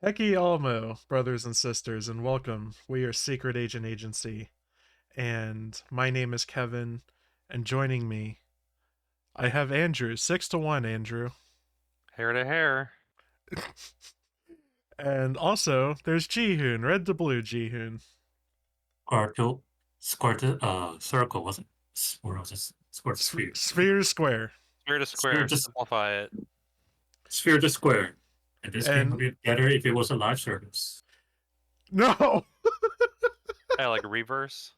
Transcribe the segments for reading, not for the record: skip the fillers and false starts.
Heki Almo, brothers and sisters, and welcome. We are Secret Agent Agency, and my name is Kevin, and joining me, I have Andrew. 6-1, Andrew. Hair to hair. And also, there's Jihun, red to blue Jihun. Circle, was it? Or was it square to sphere? Sphere to square. Square to Sphere square. to, Simplify it. sphere to square. And this game would And be better if it was a live service. no! I like reverse.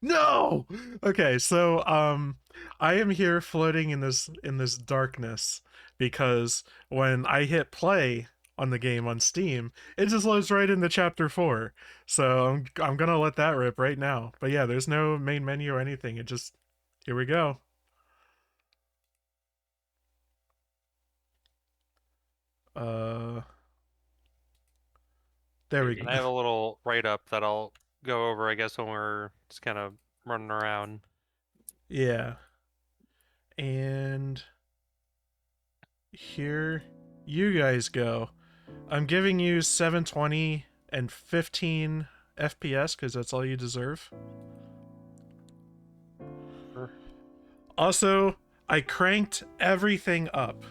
No! Okay, so I am here floating in this darkness because when I hit play on the game on Steam, it just loads right into chapter 4. So I'm going to let that rip right now. But yeah, there's no main menu or anything. It just here we go. There we go. I have a little write up that I'll go over, I guess, when we're just kind of running around. Yeah. And here you guys go. I'm giving you 720 and 15 FPS because that's all you deserve. Sure. Also, I cranked everything up.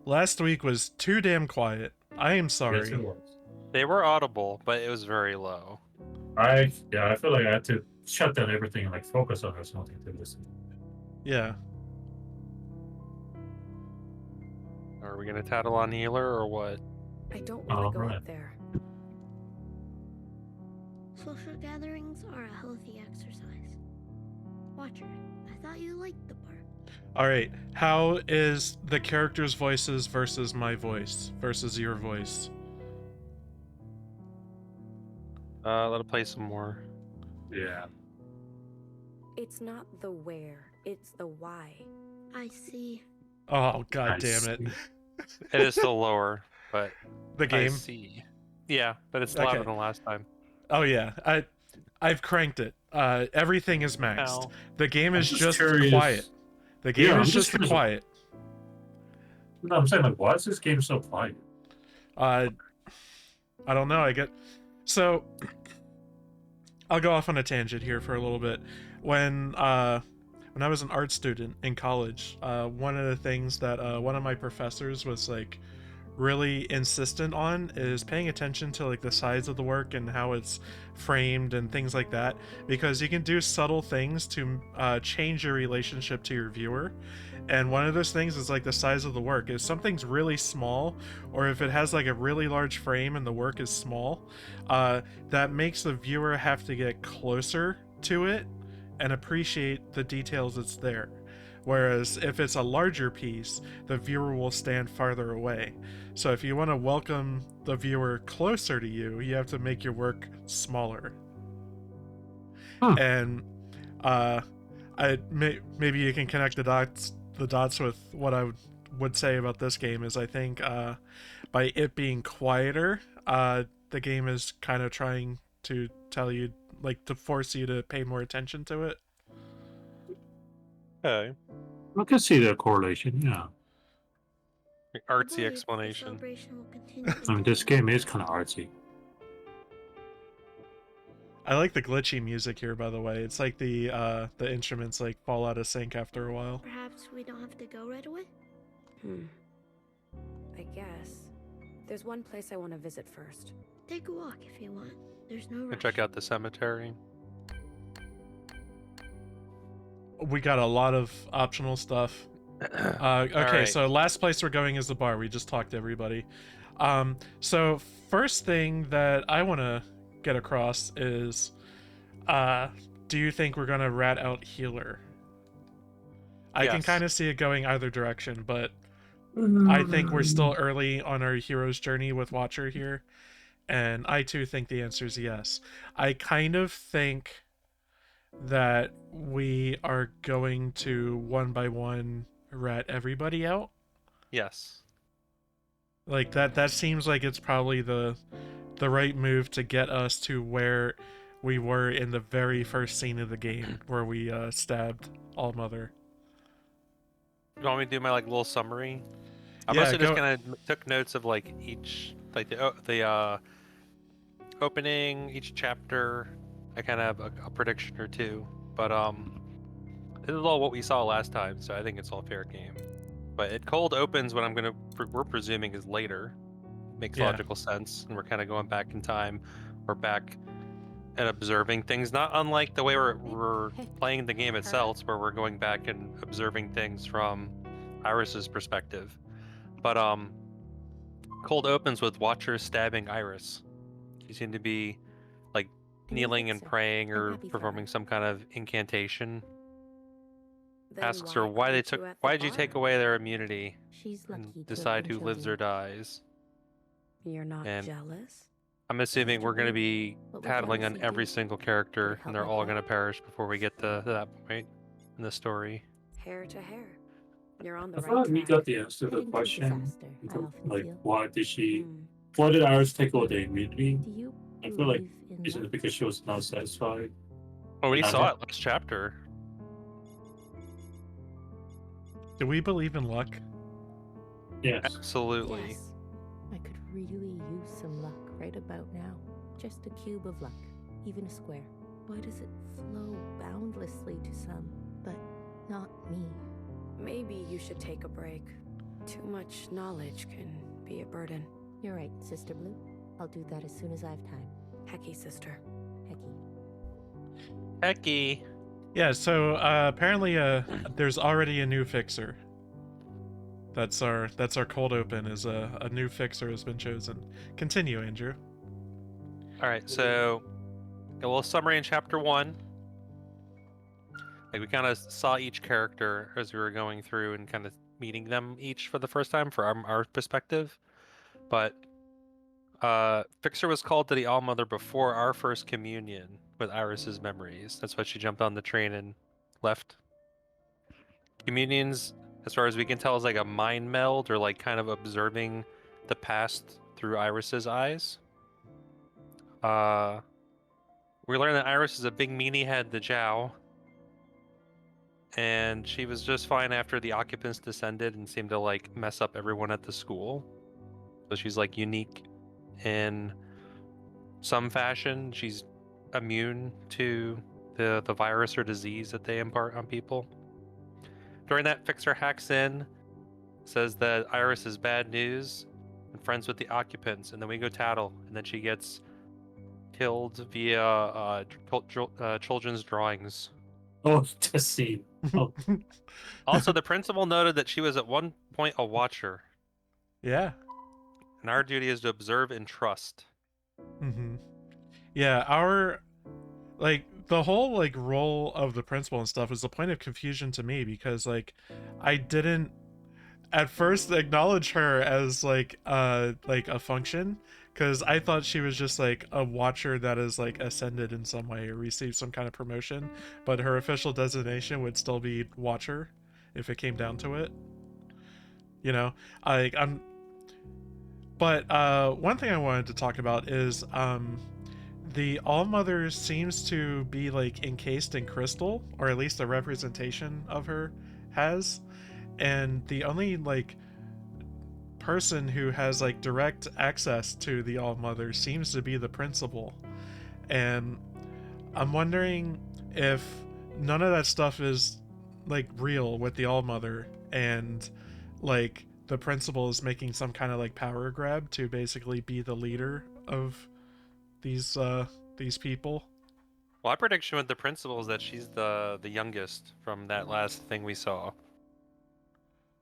Last week was too damn quiet. I am Yes, sorry. it was. They were audible, but it was very low. I feel like I had to shut down everything and like focus on or something to listen. Yeah. Are we gonna tattle on healer or what? I don't want to go right. up there. Social gatherings are a healthy exercise. Watcher, I thought you liked the park. Alright, how is the characters' voices versus my voice versus your voice? Let it play some more. Yeah. It's not the where, it's the why. I see. Oh, god I damn it. see. It is still lower, but The I game? see. Yeah, but it's Okay. louder than last time. Oh yeah, I've cranked it. Everything is maxed. Ow. The game I'm is just curious. quiet. The game Yeah, is I'm just just curious. quiet. No, I'm saying, like, why is this game so quiet? I don't know. So. I'll go off on a tangent here for a little bit. When I was an art student in college, one of the things that one of my professors was like really insistent on is paying attention to like the size of the work and how it's framed and things like that, because you can do subtle things to change your relationship to your viewer. And one of those things is like the size of the work. If something's really small, or if it has like a really large frame and the work is small, that makes the viewer have to get closer to it and appreciate the details that's there. Whereas if it's a larger piece, the viewer will stand farther away. So if you want to welcome the viewer closer to you, you have to make your work smaller. Huh. And maybe you can connect the dots with what I would say about this game is I think by it being quieter, the game is kind of trying to tell you, like, to force you to pay more attention to it. Okay. I can see the correlation, yeah. Artsy I believe the explanation. celebration will continue I mean, this game is kind of artsy. I like the glitchy music here, by the way. It's like the instruments like fall out of sync after a while. Perhaps we don't have to go right away? I guess. There's one place I want to visit first. Take a walk if you want. There's no And rush. check out the cemetery. We got a lot of optional stuff. Okay, Alright. so last place we're going is the bar. We just talked to everybody. So first thing that I want to get across is, do you think we're gonna rat out healer? I can Yes. kind of see it going either direction, but I think we're still early on our hero's journey with Watcher here, and I too think the answer is yes. I kind of think that we are going to one by one rat everybody out. Yes. Like that seems like it's probably the right move to get us to where we were in the very first scene of the game, where we stabbed Allmother. you want me to do my like little summary? I Yeah, mostly just go- kind of took notes of like each, like the opening, each chapter. I kind of have a prediction or two, but this is all what we saw last time, so I think it's all fair game. But it cold opens when we're presuming is later. Makes Yeah. logical sense, and we're kind of going back in time. We're back and observing things, not unlike the way we're playing the game itself, where we're going back and observing things from Iris's perspective. But cold opens with Watcher stabbing Iris. She seemed to be like kneeling and praying or performing some kind of incantation. Then Asks her why did you take away their immunity She's lucky and to have decide been who lives chosen. or dies. You're not And jealous? I'm assuming we're going to be What would tattling on jealousy every do? single character, help and they're my all plot? going to perish before we get to that point in the story. Hair to hair. You're on the I right feel like we track. got the answer to the Heading to question. disaster, I often Like, feel. why did Iris take away the immunity? Do you I feel like, believe in is it luck? because she was not satisfied? Oh, we Yeah. saw it last chapter. Do we believe in luck? Yes. Absolutely. Yes. I could really use some luck right about now. Just a cube of luck, even a square. Why does it flow boundlessly to some, but not me? Maybe you should take a break. Too much knowledge can be a burden. You're right, Sister Blue. I'll do that as soon as I have time. Hecky, sister. Hecky. Hecky. Yeah, so apparently there's already a new fixer. That's our cold open, is a new fixer has been chosen. Continue, Andrew. All right, so a little summary in chapter 1. Like we kind of saw each character as we were going through and kind of meeting them each for the first time for our perspective. But Fixer was called to the Allmother before our first communion with Iris's memories. That's why she jumped on the train and left. Communions, as far as we can tell, is like a mind meld or like kind of observing the past through Iris's eyes. We learned that Iris is a big meanie head to Zhao. And she was just fine after the occupants descended and seemed to like mess up everyone at the school. So she's like unique in some fashion. She's immune to the virus or disease that they impart on people. During that, Fixer hacks in, says that Iris is bad news and friends with the occupants, and then we go tattle, and then she gets killed via children's drawings. Oh, the scene. Oh, Also, the principal noted that she was at one point a watcher, Yeah. and our duty is to observe and trust. Mm-hmm. Yeah, our like the whole like role of the principal and stuff is a point of confusion to me, because like I didn't at first acknowledge her as like a function, because I thought she was just like a watcher that is like ascended in some way or received some kind of promotion, but her official designation would still be watcher if it came down to it. You know, but one thing I wanted to talk about is the Allmother seems to be like encased in crystal, or at least a representation of her has, and the only like person who has like direct access to the Allmother seems to be the principal. And I'm wondering if none of that stuff is like real with the Allmother, and like the principal is making some kind of like power grab to basically be the leader of these people. Well, my prediction with the principal is that she's the youngest from that last thing we saw.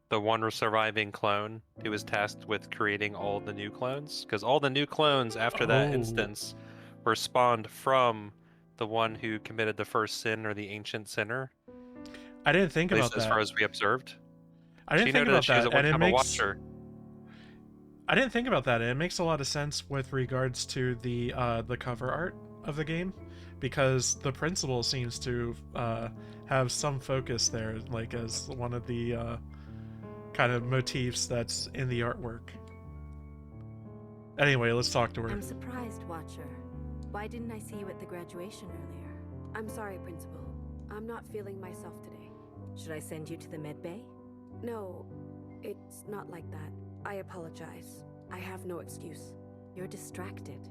The one surviving clone who was tasked with creating all the new clones, because all the new clones after that Oh. instance were spawned from the one who committed the first sin, or the ancient sinner. I didn't think At about least that. as far as we observed. I didn't She think noted about that she was that, at one and it time a makes watcher. I didn't think about that. And it makes a lot of sense with regards to the cover art of the game, because the principal seems to have some focus there, like as one of the kind of motifs that's in the artwork. Anyway, let's talk to her. I'm surprised, Watcher. Why didn't I see you at the graduation earlier? I'm sorry, Principal. I'm not feeling myself today. Should I send you to the med bay? No, it's not like that. I apologize. I have no excuse. You're distracted.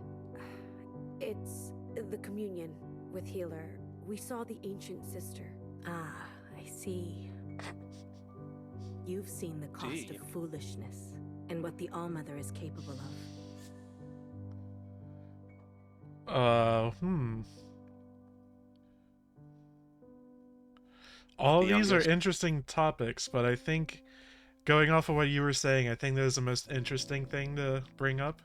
It's the communion with Healer. We saw the ancient sister. Ah, I see. You've seen the cost Gee. of foolishness and what the Allmother is capable of. All The these are youngest. interesting topics, but I think going off of what you were saying, I think that was the most interesting thing to bring up.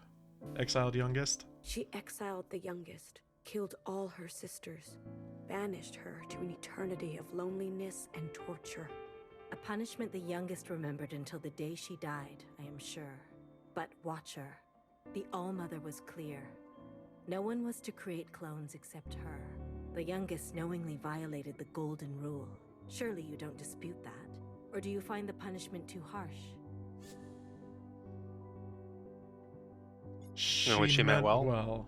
Exiled youngest. She exiled the youngest, killed all her sisters, banished her to an eternity of loneliness and torture. A punishment the youngest remembered until the day she died, I am sure. But watch her. The Allmother was clear. No one was to create clones except her. The youngest knowingly violated the golden rule. Surely you don't dispute that. Or do you find the punishment too harsh? She meant well.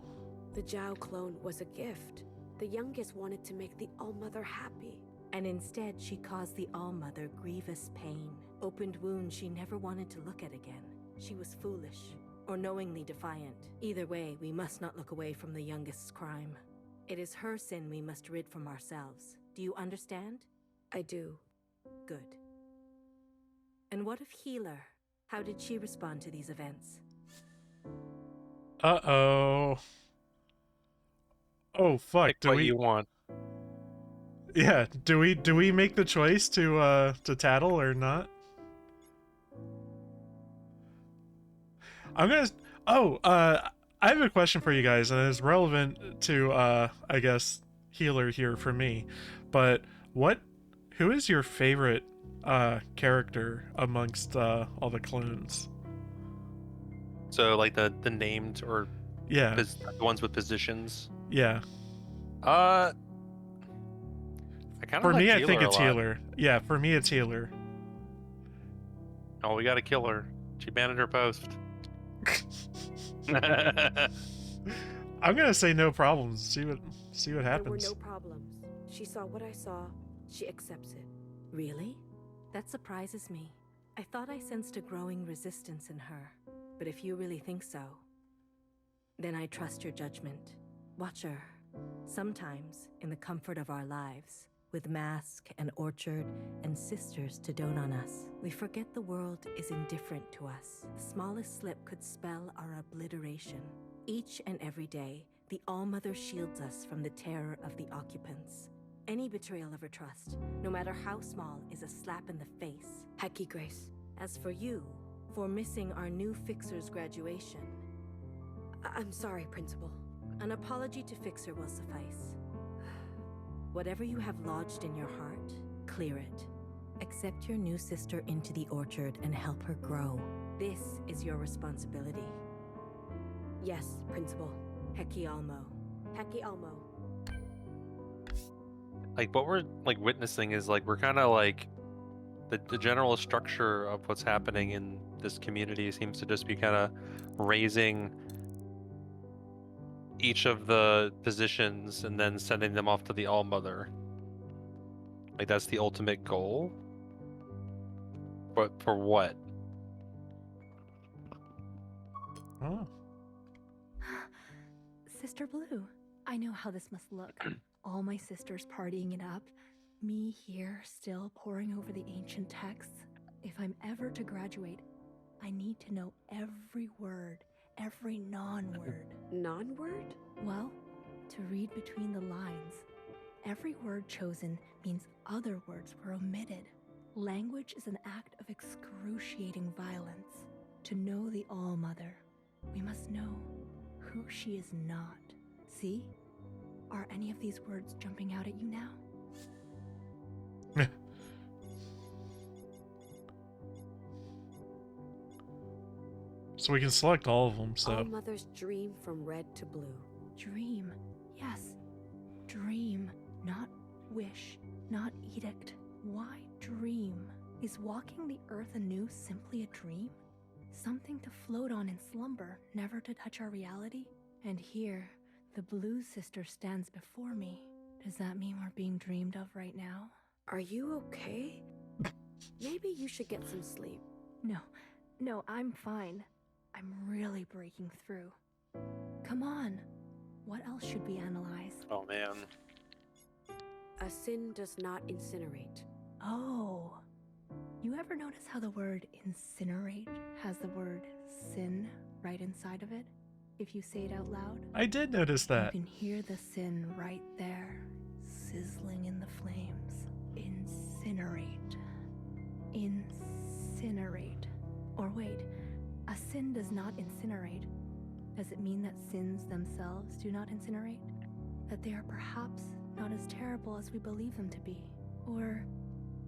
The Zhao clone was a gift. The youngest wanted to make the Allmother happy. And instead, she caused the Allmother grievous pain. Opened wounds she never wanted to look at again. She was foolish, or knowingly defiant. Either way, we must not look away from the youngest's crime. It is her sin we must rid from ourselves. Do you understand? I do. Good. And what of Healer? How did she respond to these events? Uh-oh. Oh, fuck. Pick Do what we... you want. Yeah, do we make the choice to tattle or not? I'm gonna... Oh, I have a question for you guys, and it's relevant to, I guess, Healer here for me. But who is your favorite, character amongst, all the clones? So, like, the named or Yeah, the ones with positions. yeah. I kind of For like me, I Healer think a it's lot. Healer. Yeah, for me, it's Healer. Oh, we gotta kill her. She abandoned her post. I'm gonna say no problems. See what There were happens. no problems. She saw what I saw. She accepts it. Really? That surprises me. I thought I sensed a growing resistance in her. But if you really think so, then I trust your judgment. Watch her. Sometimes, in the comfort of our lives, with mask and orchard and sisters to dote on us, we forget the world is indifferent to us. The smallest slip could spell our obliteration. Each and every day, the Allmother shields us from the terror of the occupants. Any betrayal of her trust, no matter how small, is a slap in the face. Hecky Grace. As for you, for missing our new Fixer's graduation, I'm sorry, Principal. an apology to Fixer will suffice. Whatever you have lodged in your heart, clear it. Accept your new sister into the orchard and help her grow. This is your responsibility. Yes, Principal. Heki Almo. Hecky Almo. Like, what we're, like, witnessing is, like, we're kind of, like, the general structure of what's happening in this community seems to just be kind of raising each of the positions and then sending them off to the Allmother. Like, that's the ultimate goal. But for what? Oh. Sister Blue, I know how this must look. All my sisters partying it up, me here still poring over the ancient texts. If I'm ever to graduate, I need to know every word, every non-word. Non-word? Well, to read between the lines, every word chosen means other words were omitted. Language is an act of excruciating violence. To know the Allmother, we must know who she is not. See? Are any of these words jumping out at you now? So we can select all of them, so... Allmother's dream from red to blue. Dream. Yes. Dream. Not wish. Not edict. Why dream? Is walking the earth anew simply a dream? Something to float on in slumber, never to touch our reality? And here, the blue sister stands before me. Does that mean we're being dreamed of right now? Are you okay? Maybe you should get some sleep. No, I'm fine. I'm really breaking through. Come on. What else should we analyze? Oh man. A sin does not incinerate. Oh. You ever notice how the word incinerate has the word sin right inside of it? If you say it out loud? I did notice You that. can hear the sin right there, sizzling in the flames. Incinerate. Incinerate. Or wait, a sin does not incinerate. Does it mean that sins themselves do not incinerate? That they are perhaps not as terrible as we believe them to be? Or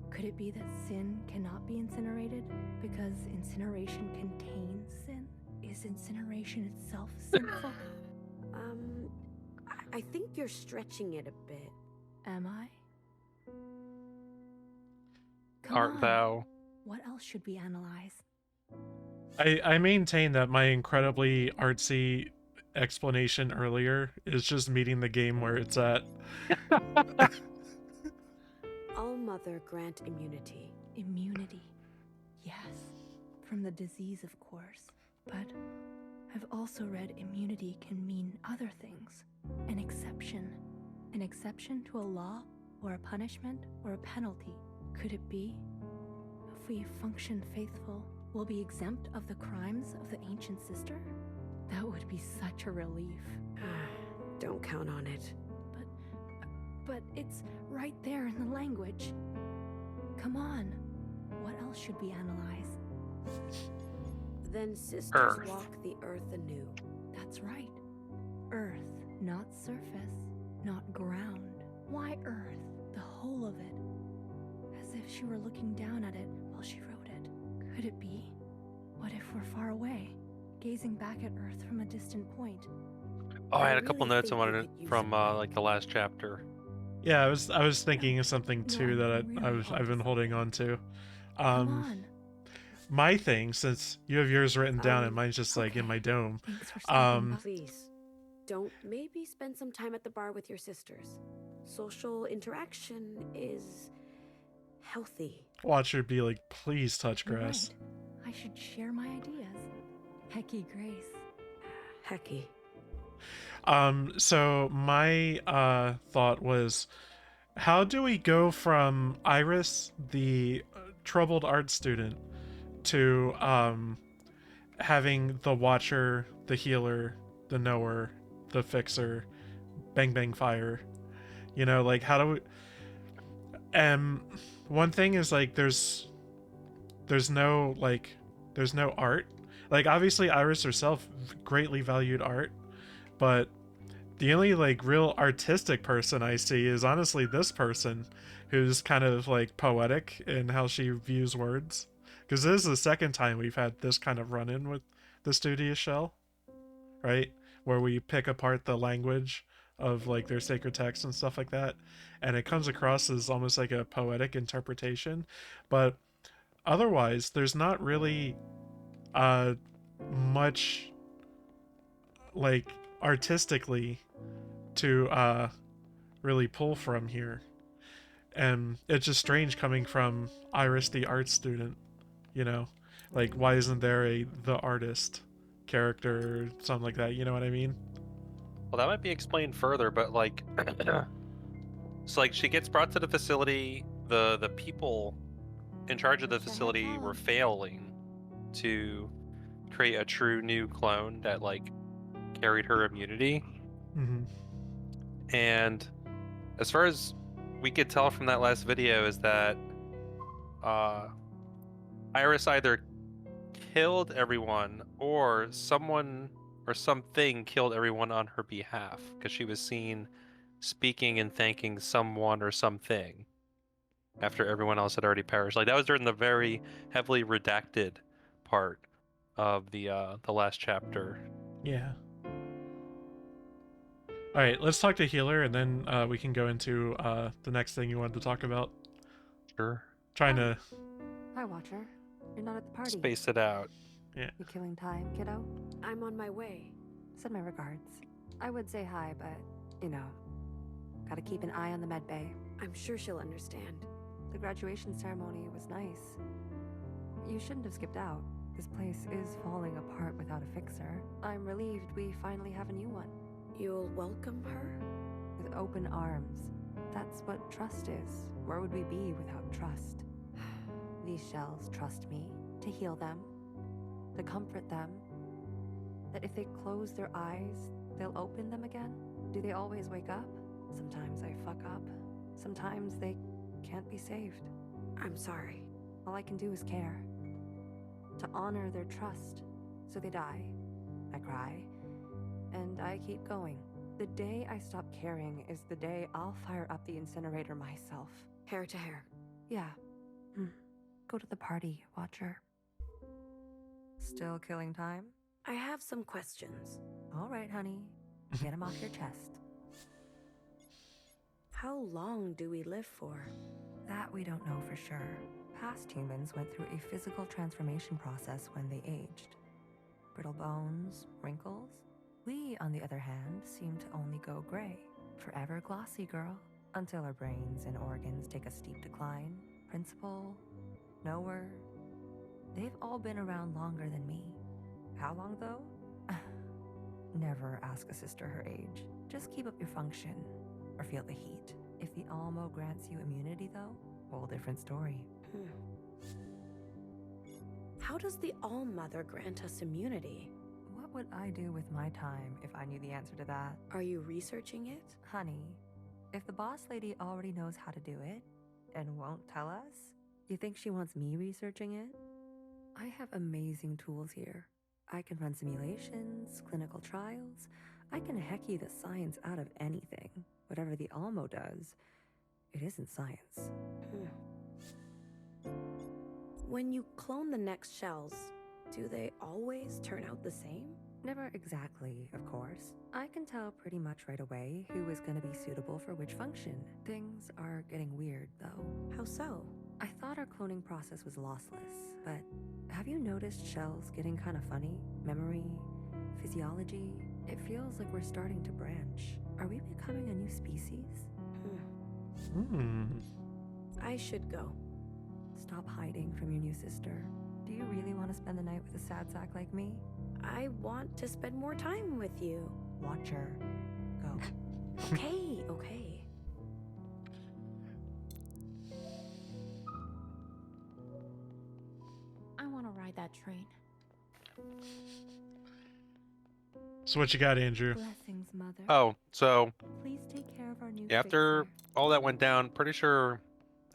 could it be that sin cannot be incinerated because incineration contains sin? Is incineration itself sinful? I think you're stretching it a bit. Am I? Come Art on. thou? What else should we analyze? I maintain that my incredibly artsy explanation earlier is just meeting the game where it's at. All Mother grant immunity. Immunity. Yes, from the disease, of course. But I've also read immunity can mean other things. An exception. An exception to a law or a punishment or a penalty. Could it be? If we function faithful, we'll be exempt of the crimes of the ancient sister? That would be such a relief. Don't count on it. But it's right there in the language. Come on. What else should we analyze? Then sisters Earth. walk the earth anew. That's right. Earth, not surface, not ground. Why earth? The whole of it. As if she were looking down at it while she wrote it. Could it be? What if we're far away, gazing back at earth from a distant point? Oh, I had a really couple notes I think you wanted could use from it. like the last chapter. Yeah, I was thinking of something No, too that I'm really I've been onto holding on to. Come on. My thing, since you have yours written down and Um, mine's just like in okay. my dome. Thanks for stopping Um, by. Please, don't maybe spend some time at the bar with your sisters. Social interaction is healthy. Watch her be like, please touch You're grass. right. I should share my ideas. Hecky Grace. Hecky. So my thought was, how do we go from Iris, the troubled art student, to having the watcher, the healer, the knower, the fixer, bang bang fire? You know, like how do we? One thing is like there's no art. Like obviously Iris herself greatly valued art, but the only like real artistic person I see is honestly this person, who's kind of like poetic in how she views words. Because this is the second time we've had this kind of run-in with the Studious Shell, right? Where we pick apart the language of like their sacred texts and stuff like that, and it comes across as almost like a poetic interpretation, but otherwise there's not really much like artistically to really pull from here, and it's just strange coming from Iris the art student, you know, like why isn't there a the artist character or something like that, you know what I mean? Well, that might be explained further, but like, so like she gets brought to the facility. The people in charge of the facility were failing to create a true new clone that like carried her immunity. Mm-hmm. And as far as we could tell from that last video is that Iris either killed everyone or someone or something killed everyone on her behalf, because she was seen speaking and thanking someone or something after everyone else had already perished. Like that was during the very heavily redacted part of the last chapter. Yeah. All right, let's talk to healer, and then we can go into the next thing you wanted to talk about. Sure. Trying to Hi, Watcher. You're not at the party. Space it out. yeah. You killing time, kiddo? I'm on my way. Send my regards. I would say hi, but, you know, gotta keep an eye on the med bay. I'm sure she'll understand. The graduation ceremony was nice. You shouldn't have skipped out. This place is falling apart without a fixer. I'm relieved we finally have a new one. You'll welcome her? With open arms. That's what trust is. Where would we be without trust? These shells trust me to heal them, to comfort them. That if they close their eyes, they'll open them again. Do they always wake up? Sometimes I fuck up. Sometimes they can't be saved. I'm sorry. All I can do is care. To honor their trust. So they die. I cry. And I keep going. The day I stop caring is the day I'll fire up the incinerator myself. Hair to hair. Yeah. Go to the party, Watcher. Still killing time? I have some questions. All right, honey. Get them off your chest. How long do we live for? That we don't know for sure. Past humans went through a physical transformation process when they aged. Brittle bones, wrinkles. We, on the other hand, seem to only go gray. Forever glossy, girl. Until our brains and organs take a steep decline. Principal, knower. They've all been around longer than me. How long, though? Never ask a sister her age. Just keep up your function, or feel the heat. If the Almo grants you immunity, though, whole different story. How does the All-Mother grant us immunity? What would I do with my time if I knew the answer to that? Are you researching it? Honey, if the boss lady already knows how to do it, and won't tell us, you think she wants me researching it? I have amazing tools here. I can run simulations, clinical trials. I can heck you the science out of anything. Whatever the Almo does, it isn't science. When you clone the next shells, do they always turn out the same? Never exactly, of course. I can tell pretty much right away who is going to be suitable for which function. Things are getting weird, though. How so? I thought our cloning process was lossless, but have you noticed shells getting kind of funny? Memory, physiology? It feels like we're starting to branch. Are we becoming a new species? I should go. Stop hiding from your new sister. Do you really want to spend the night with a sad sack like me? I want to spend more time with you. Watcher. Go. Okay. I want to ride that train. So what you got, Andrew? Blessings, Mother. Oh, so Please take care of our new after fixer. all that went down, pretty sure,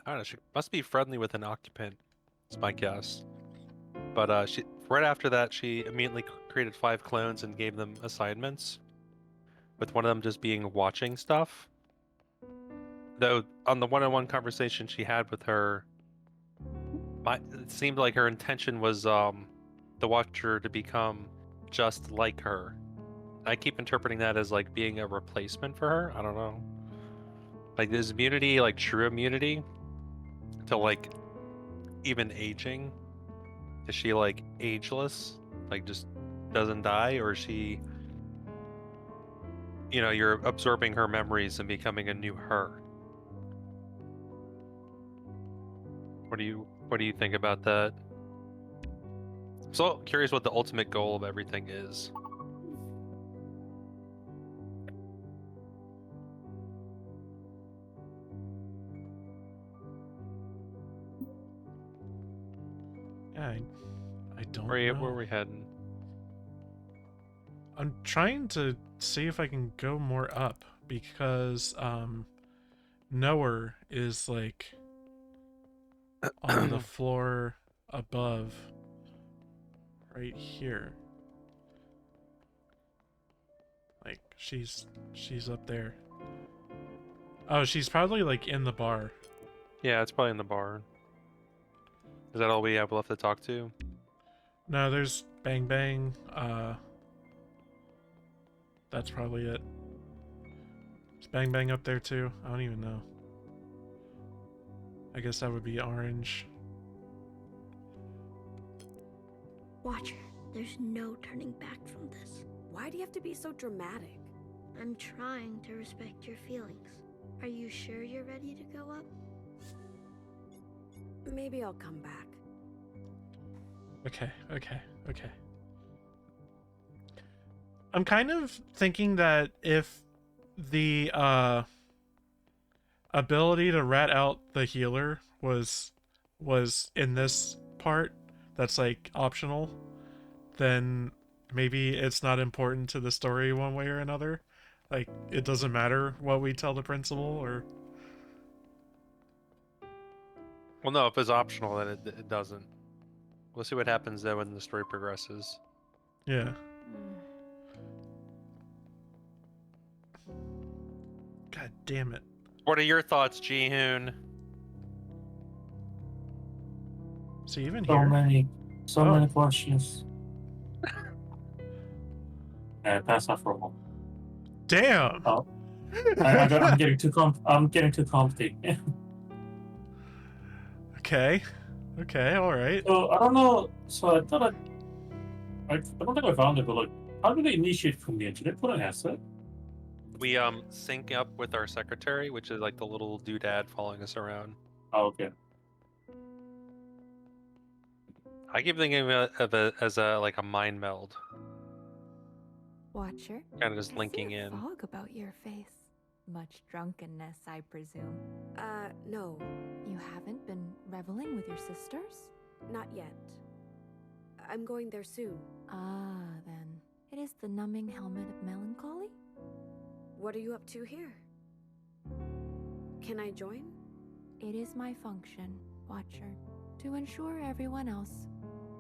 I don't know, she must be friendly with an occupant. It's my guess. But she right after that, she immediately created 5 clones and gave them assignments. With one of them just being watching stuff. Though on the one-on-one conversation she had with her, it seemed like her intention was the Watcher to become just like her. I keep interpreting that as like being a replacement for her. I don't know. Like, is immunity like true immunity to like even aging? Is she like ageless? Like just doesn't die, or is she, you know, you're absorbing her memories and becoming a new her? What do you think about that? I'm so curious what the ultimate goal of everything is. Yeah, I don't Where know. are we heading? I'm trying to see if I can go more up because Knower is like on the floor above right here. Like she's up there. Oh, she's probably like in the bar. Yeah, it's probably in the bar. Is that all we have left to talk to? No, there's Bang Bang. That's probably it. Is Bang Bang up there too? I don't even know. I guess that would be Orange. Watcher, there's no turning back from this. Why do you have to be so dramatic? I'm trying to respect your feelings. Are you sure you're ready to go up? Maybe I'll come back. Okay. I'm kind of thinking that if the ability to rat out the healer was in this part that's like optional, then maybe it's not important to the story one way or another. Like, it doesn't matter what we tell the principal, or... Well, no, if it's optional, then it doesn't. We'll see what happens though when the story progresses. Yeah. God damn it. What are your thoughts, Jihun? Is he even So here? many questions. Pass off for a moment. Damn! Oh, I'm getting too complicated. Okay, alright. So I don't know. So I thought I don't think I found it, but like, how do they initiate from the edge? Do they put an asset? We sync up with our secretary, which is like the little doodad following us around. Oh, okay. I keep thinking of it as a like a mind meld, Watcher. kind of just I linking see a in. fog about your face. Much drunkenness, I presume. No, You haven't been reveling with your sisters? not yet. I'm going there soon. Ah, then. It is the numbing helmet of melancholy? What are you up to here? Can I join? It is my function, Watcher, to ensure everyone else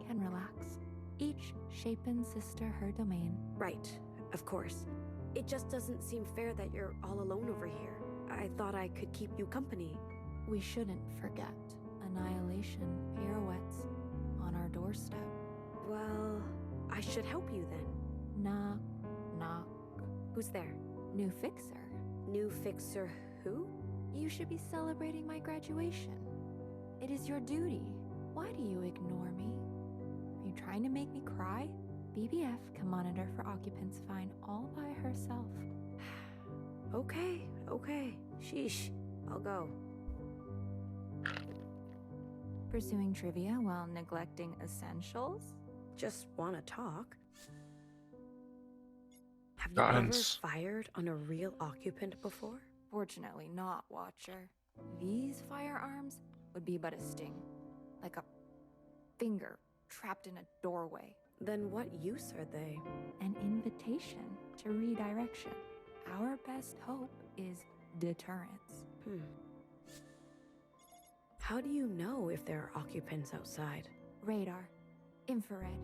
can relax. Each shapen sister her domain. Right, of course. It just doesn't seem fair that you're all alone over here. I thought I could keep you company. We shouldn't forget. Annihilation pirouettes on our doorstep. Well, I should help you then. Knock, knock. Who's there? New fixer. New fixer who? You should be celebrating my graduation. It is your duty. Why do you ignore me? Are you trying to make me cry? BBF can monitor for occupants fine all by herself. Okay. Sheesh. I'll go. Pursuing trivia while neglecting essentials? Just wanna talk. Have you Guns. ever fired on a real occupant before? Fortunately not, Watcher. These firearms would be but a sting. Like a finger trapped in a doorway. Then what use are they? An invitation to redirection. Our best hope is deterrence. How do you know if there are occupants outside? Radar. Infrared.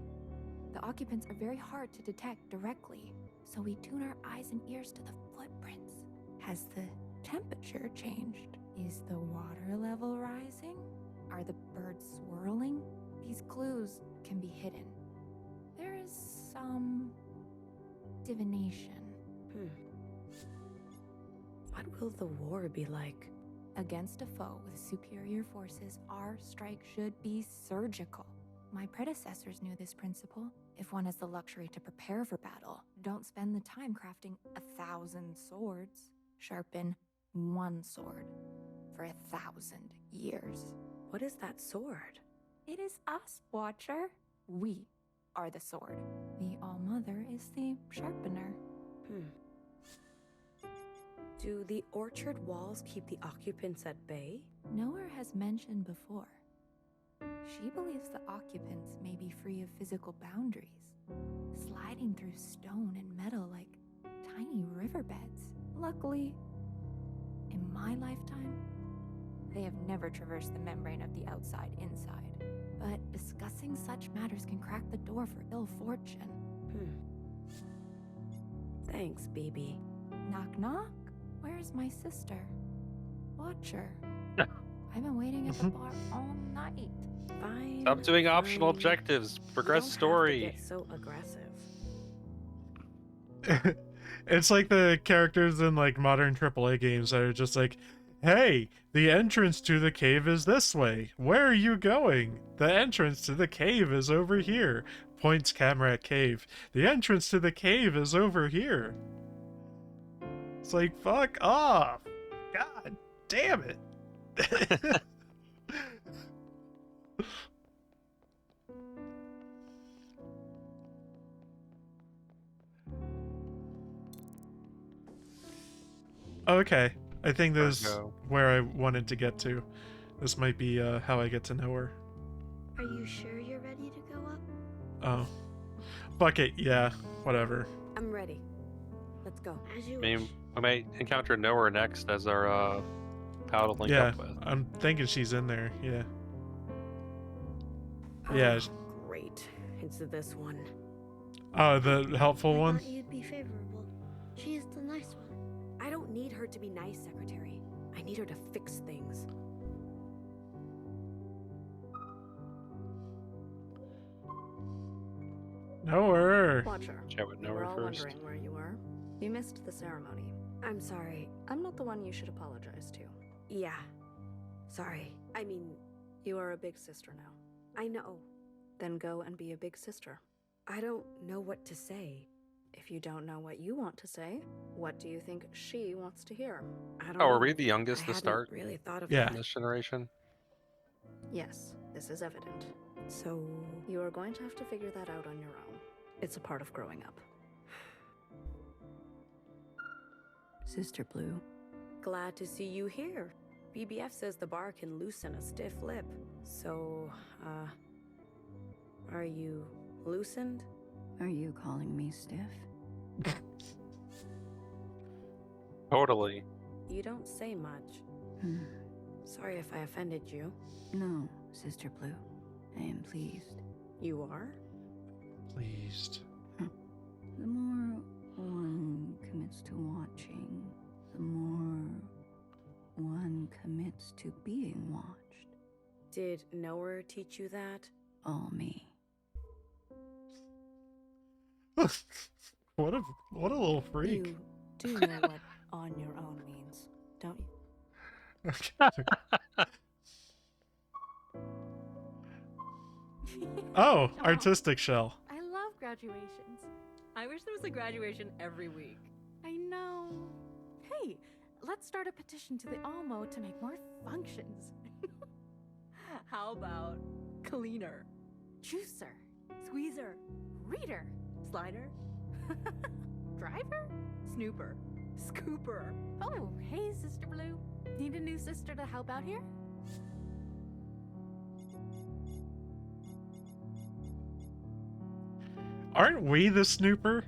The occupants are very hard to detect directly, so we tune our eyes and ears to the footprints. Has the temperature changed? Is the water level rising? Are the birds swirling? These clues can be hidden. There is some divination. What will the war be like? Against a foe with superior forces, our strike should be surgical. My predecessors knew this principle. If one has the luxury to prepare for battle, don't spend the time crafting 1,000 swords. Sharpen one sword for 1,000 years. What is that sword? It is us, Watcher. We are the sword. The All-Mother is the sharpener. Do the orchard walls keep the occupants at bay? Noah has mentioned before. She believes the occupants may be free of physical boundaries, sliding through stone and metal like tiny riverbeds. Luckily, in my lifetime, they have never traversed the membrane of the outside inside. But discussing such matters can crack the door for ill fortune. Thanks, baby. Knock knock. Where's my sister? Watcher. I've been waiting at the bar all night. Fine. Stop doing optional fine. objectives. You Progress don't story. Have to get so aggressive. It's like the characters in like modern AAA games that are just like, hey, the entrance to the cave is this way. Where are you going? The entrance to the cave is over here. Points camera at cave. The entrance to the cave is over here. It's like, fuck off. God damn it. Okay, I think this is Virgo. where I wanted to get to. This might be how I get to know her. Are you sure you're ready to go up? Oh. Fuck it, yeah, whatever. I'm ready. Let's go. As you I mean, wish. we may encounter Nowhere next as our pal to link Yeah, up with. I'm thinking she's in there, yeah. Yeah. Oh, great. It's this one. Oh, the helpful I one? thought you'd be favorable. She is the nice one. I don't need her to be nice, Secretary. I need her to fix things. Nowhere. Watcher. Chat with We were Nowhere all first. wondering where you were. You missed the ceremony. I'm sorry. I'm not the one you should apologize to. Yeah. Sorry. I mean, You are a big sister now. I know. Then go and be a big sister. I don't know what to say. If you don't know what you want to say, what do you think she wants to hear? I don't Oh, know. are we the youngest I to hadn't start really thought of Yeah. in that. this generation? Yes, this is evident. So, You are going to have to figure that out on your own. It's a part of growing up. Sister Blue. glad to see you here. BBF says the bar can loosen a stiff lip. So, are you loosened? Are you calling me stiff? Totally. You don't say much. Sorry if I offended you. No, Sister Blue. I am pleased. You are? Pleased. The more one commits to watching, the more one commits to being watched. Did Knower teach you that? All me. What a little freak. You do know what on your own means, don't you? Oh, artistic shell. I love graduations. I wish there was a graduation every week. I know. Hey, let's start a petition to the Almo to make more functions. How about cleaner, juicer, squeezer, reader, slider, driver, snooper, scooper. Oh, hey, Sister Blue. Need a new sister to help out here? Aren't we the snooper?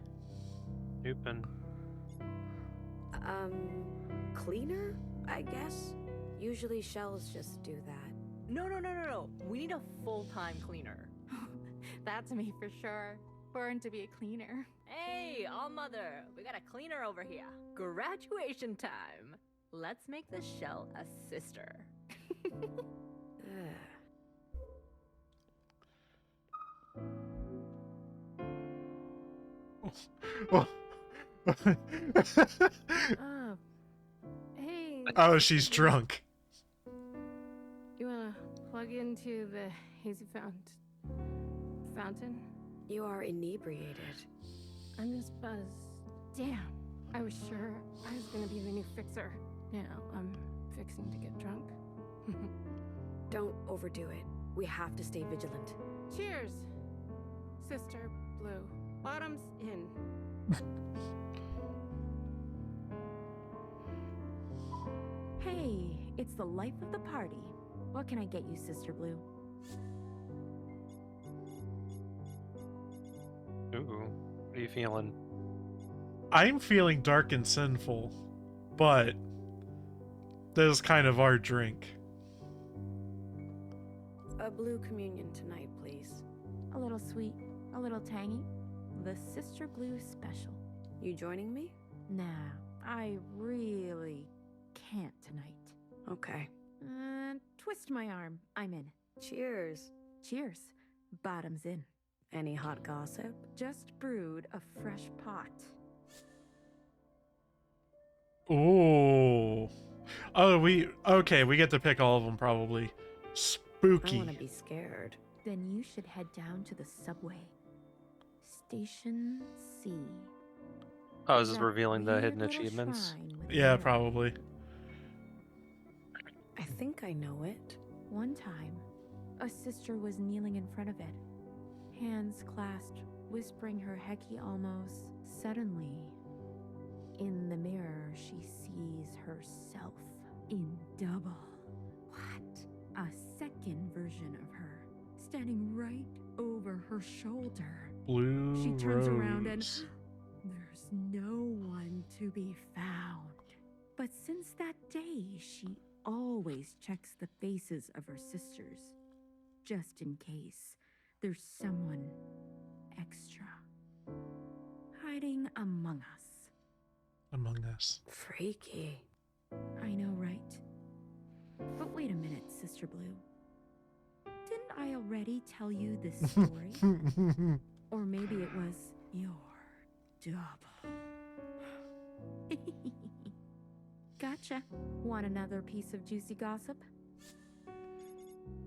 Snooping. Cleaner, I guess? Usually shells just do that. No. We need a full-time cleaner. That's me for sure. Born to be a cleaner. Hey, all mother, we got a cleaner over here. Graduation time. Let's make the shell a sister. Hey. Oh, she's drunk. You wanna plug into the hazy fountain? You are inebriated. I'm just buzzed. Damn. I was sure I was gonna be the new fixer. Now I'm fixing to get drunk. Don't overdo it. We have to stay vigilant. Cheers, Sister Blue. Bottoms in. Hey, it's the life of the party. What can I get you, Sister Blue? Ooh, what are you feeling? I'm feeling dark and sinful, but this is kind of our drink. A blue communion tonight, please. A little sweet, a little tangy. The Sister Blue special. You joining me? Nah, I really can't tonight. Okay. Twist my arm. I'm in. Cheers. Cheers. Bottoms in. Any hot gossip? Just brewed a fresh pot. Ooh. Oh, we get to pick all of them probably. I Spooky. want to be scared. Then you should head down to the subway. Station C. Oh, is this That revealing the weird hidden little achievements? shrine with the Yeah, mirror. probably. I think I know it. One time, A sister was kneeling in front of it, hands clasped, whispering her hecky almost. Suddenly, in the mirror, she sees herself in double. What? A second version of her, standing right over her shoulder. Blue She turns around and rose. there's no one to be found. But since that day, she always checks the faces of her sisters, just in case there's someone extra hiding among us. Among us. Freaky. I know, right? But wait a minute, Sister Blue. Didn't I already tell you this story? Or maybe it was your double. Gotcha. Want another piece of juicy gossip?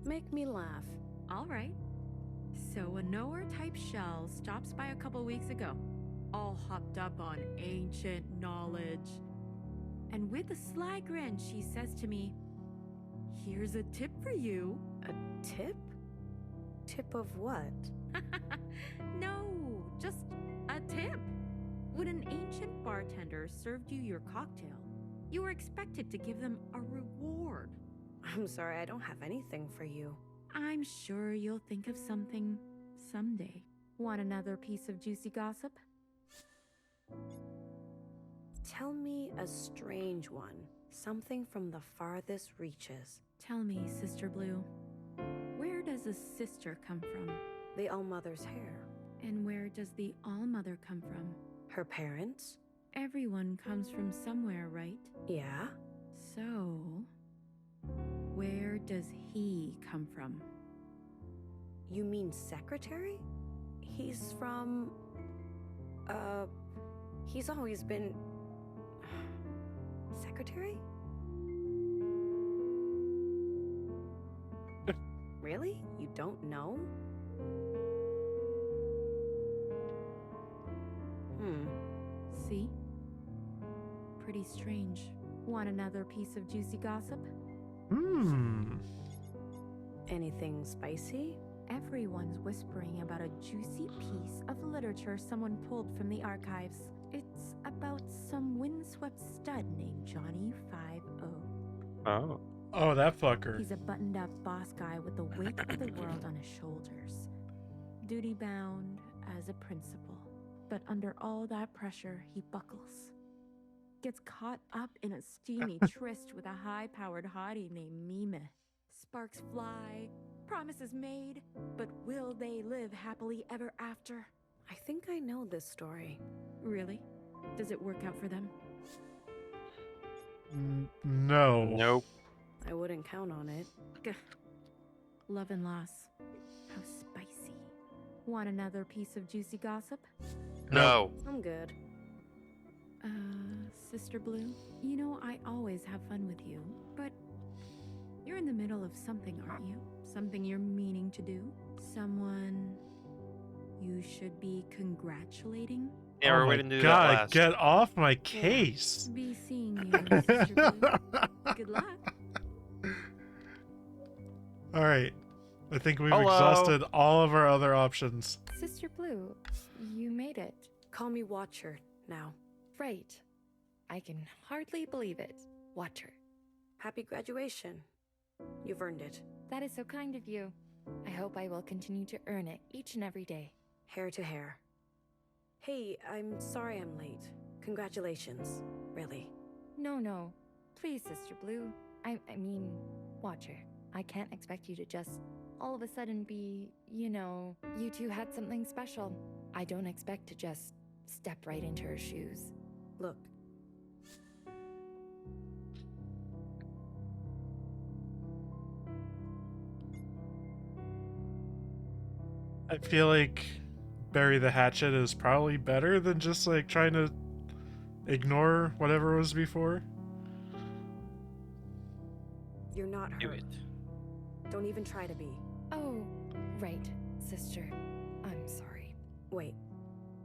Make me laugh. All right. So a knower-type shell stops by a couple weeks ago, all hopped up on ancient knowledge. And with a sly grin, she says to me, "Here's a tip for you." A tip? Tip of what? No, just a tip. When an ancient bartender served you your cocktail, you were expected to give them a reward. I'm sorry, I don't have anything for you. I'm sure you'll think of something someday. Want another piece of juicy gossip? Tell me a strange one. Something from the farthest reaches. Tell me, Sister Blue, where does a sister come from? The All-Mother's hair. And where does the All-Mother come from? Her parents? Everyone comes from somewhere, right? Yeah? So, where does he come from? You mean secretary? He's from... he's always been... Secretary? Really? You don't know? See? Pretty strange. Want another piece of juicy gossip? Anything spicy? Everyone's whispering about a juicy piece of literature someone pulled from the archives. It's about some windswept stud named Johnny 50. Oh. Oh, that fucker. He's a buttoned-up boss guy with the weight of the world on his shoulders. Duty-bound as a principal. But under all that pressure, he buckles. Gets caught up in a steamy tryst with a high-powered hottie named Mime. Sparks fly, promises made, but will they live happily ever after? I think I know this story. Really? Does it work out for them? No. Nope. I wouldn't count on it. Gah. Love and loss. How spicy. Want another piece of juicy gossip? No. I'm good. Sister Blue, you know I always have fun with you, but you're in the middle of something, aren't you? Something you're meaning to do? Someone you should be congratulating? Yeah, Oh we're my waiting to do God, that last. get off my case. Be seeing you, Sister Blue. Good luck. All right. I think we've Hello. exhausted all of our other options. Sister Blue, you made it. Call me Watcher now. Right. I can hardly believe it. Watcher. Happy graduation. You've earned it. That is so kind of you. I hope I will continue to earn it each and every day. Hair to hair. Hey, I'm sorry I'm late. Congratulations. Really. No. Please, Sister Blue. I mean, Watcher. I can't expect you to just all of a sudden be, you know, you two had something special. I don't expect to just step right into her shoes. Look. I feel like bury the hatchet is probably better than just like trying to ignore whatever was before. You're not Do hurt. it. Don't even try to be. Oh, right, sister. I'm sorry. Wait,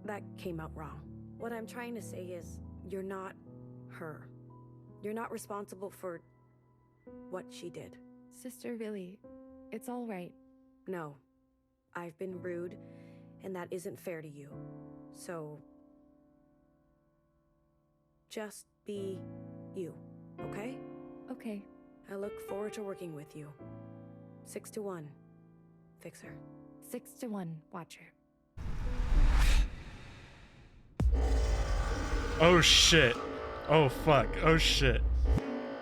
that came out wrong. What I'm trying to say is, you're not her. You're not responsible for what she did. Sister, really, it's all right. No. I've been rude, and that isn't fair to you. So... just be you, okay? Okay. I look forward to working with you. 6 to 1. Fixer. 6 to 1, Watcher. Oh shit. Oh fuck. Oh shit.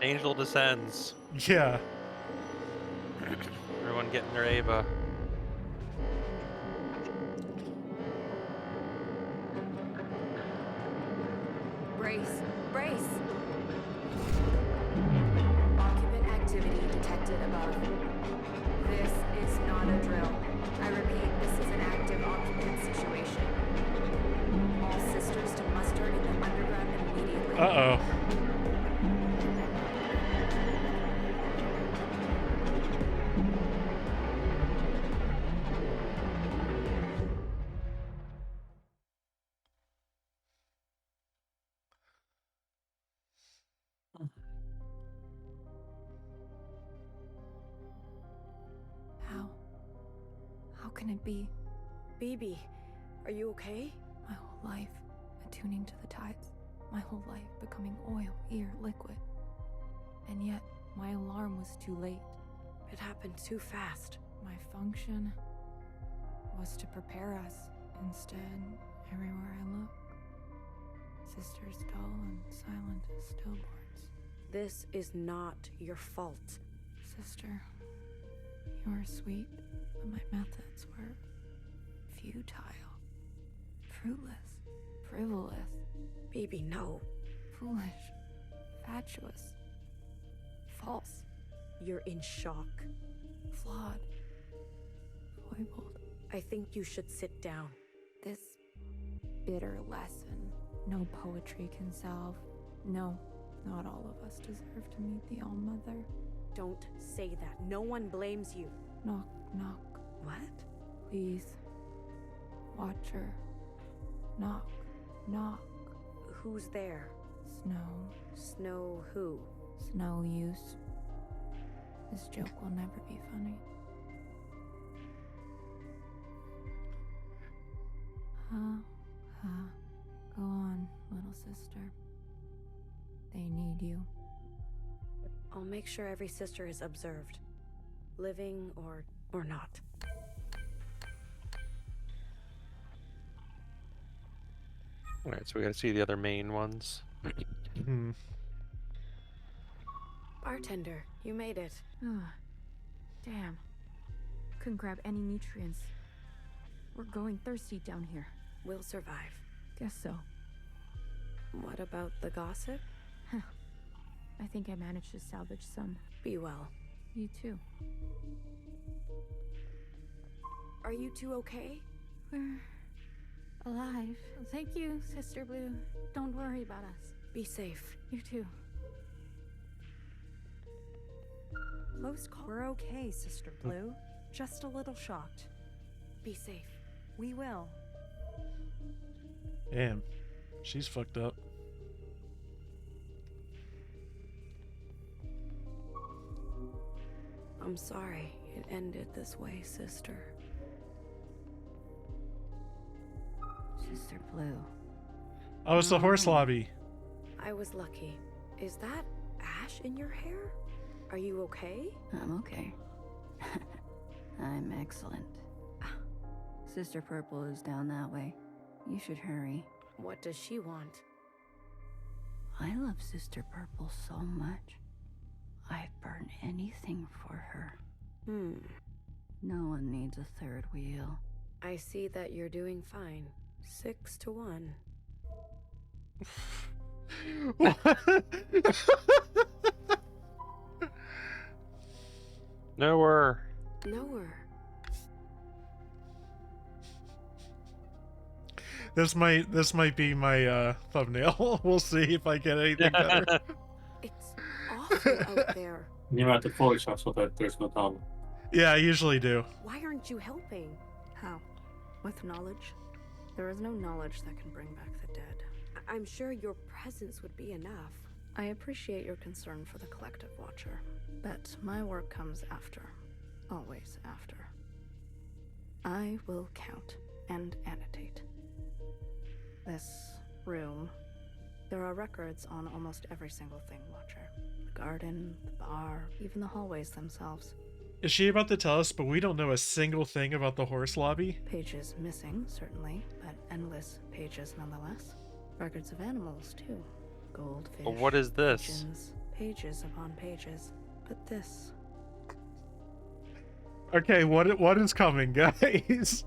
Angel descends. Yeah. Everyone getting their Ava. Brace. Brace! Occupant activity detected above. This is not a drill. I repeat, this is an active occupant situation. All sisters to muster in the underground immediately. Uh-oh. How can it be? BB, are you okay? My whole life, attuning to the tides. My whole life becoming oil, ear, liquid. And yet, my alarm was too late. It happened too fast. My function was to prepare us. Instead, everywhere I look, sisters dull and silent as stillborns. This is not your fault. Sister, you were sweet, but my methods were futile, fruitless, frivolous. Baby, no. Foolish, fatuous, false. You're in shock. Flawed, foibled. I think you should sit down. This bitter lesson no poetry can salve. No, not all of us deserve to meet the All-Mother. Don't say that. No one blames you. Knock, knock. What? Please. Watcher. Knock, knock. Who's there? Snow. Snow who? Snow use. This joke will never be funny. Go on, little sister. They need you. I'll make sure every sister is observed. Living or not. Alright, so we gotta see the other main ones. Bartender, you made it. Damn. Couldn't grab any nutrients. We're going thirsty down here. We'll survive. Guess so. What about the gossip? I think I managed to salvage some. Be well. You too. Are you two okay? We're alive. Thank you, Sister Blue. Don't worry about us. Be safe. You too. Close call. We're okay, Sister Blue. Just a little shocked. Be safe. We will. Damn. She's fucked up. I'm sorry it ended this way, sister. Sister Blue. Oh, it's the horse lobby. I was lucky. Is that ash in your hair? Are you okay? I'm okay. I'm excellent. Sister Purple is down that way. You should hurry. What does she want? I love Sister Purple so much. I'd burn anything for her. No one needs a third wheel. I see that you're doing fine. 6 to 1. Nowhere. Nowhere. This might be my thumbnail. We'll see if I get anything better. It's awful out there. You have to fully shot so that there's no tunnel. Yeah, I usually do. Why aren't you helping? How? With knowledge? There is no knowledge that can bring back the dead. I'm sure your presence would be enough. I appreciate your concern for the collective, Watcher. But my work comes after. Always after. I will count and annotate. This room, there are records on almost every single thing, Watcher. The garden, the bar, even the hallways themselves. Is she about to tell us, but we don't know a single thing about the horse lobby? Pages missing, certainly, but endless pages nonetheless. Records of animals, too. Goldfish. But what is this? Pigeons, pages upon pages. But this. Okay, what is coming, guys?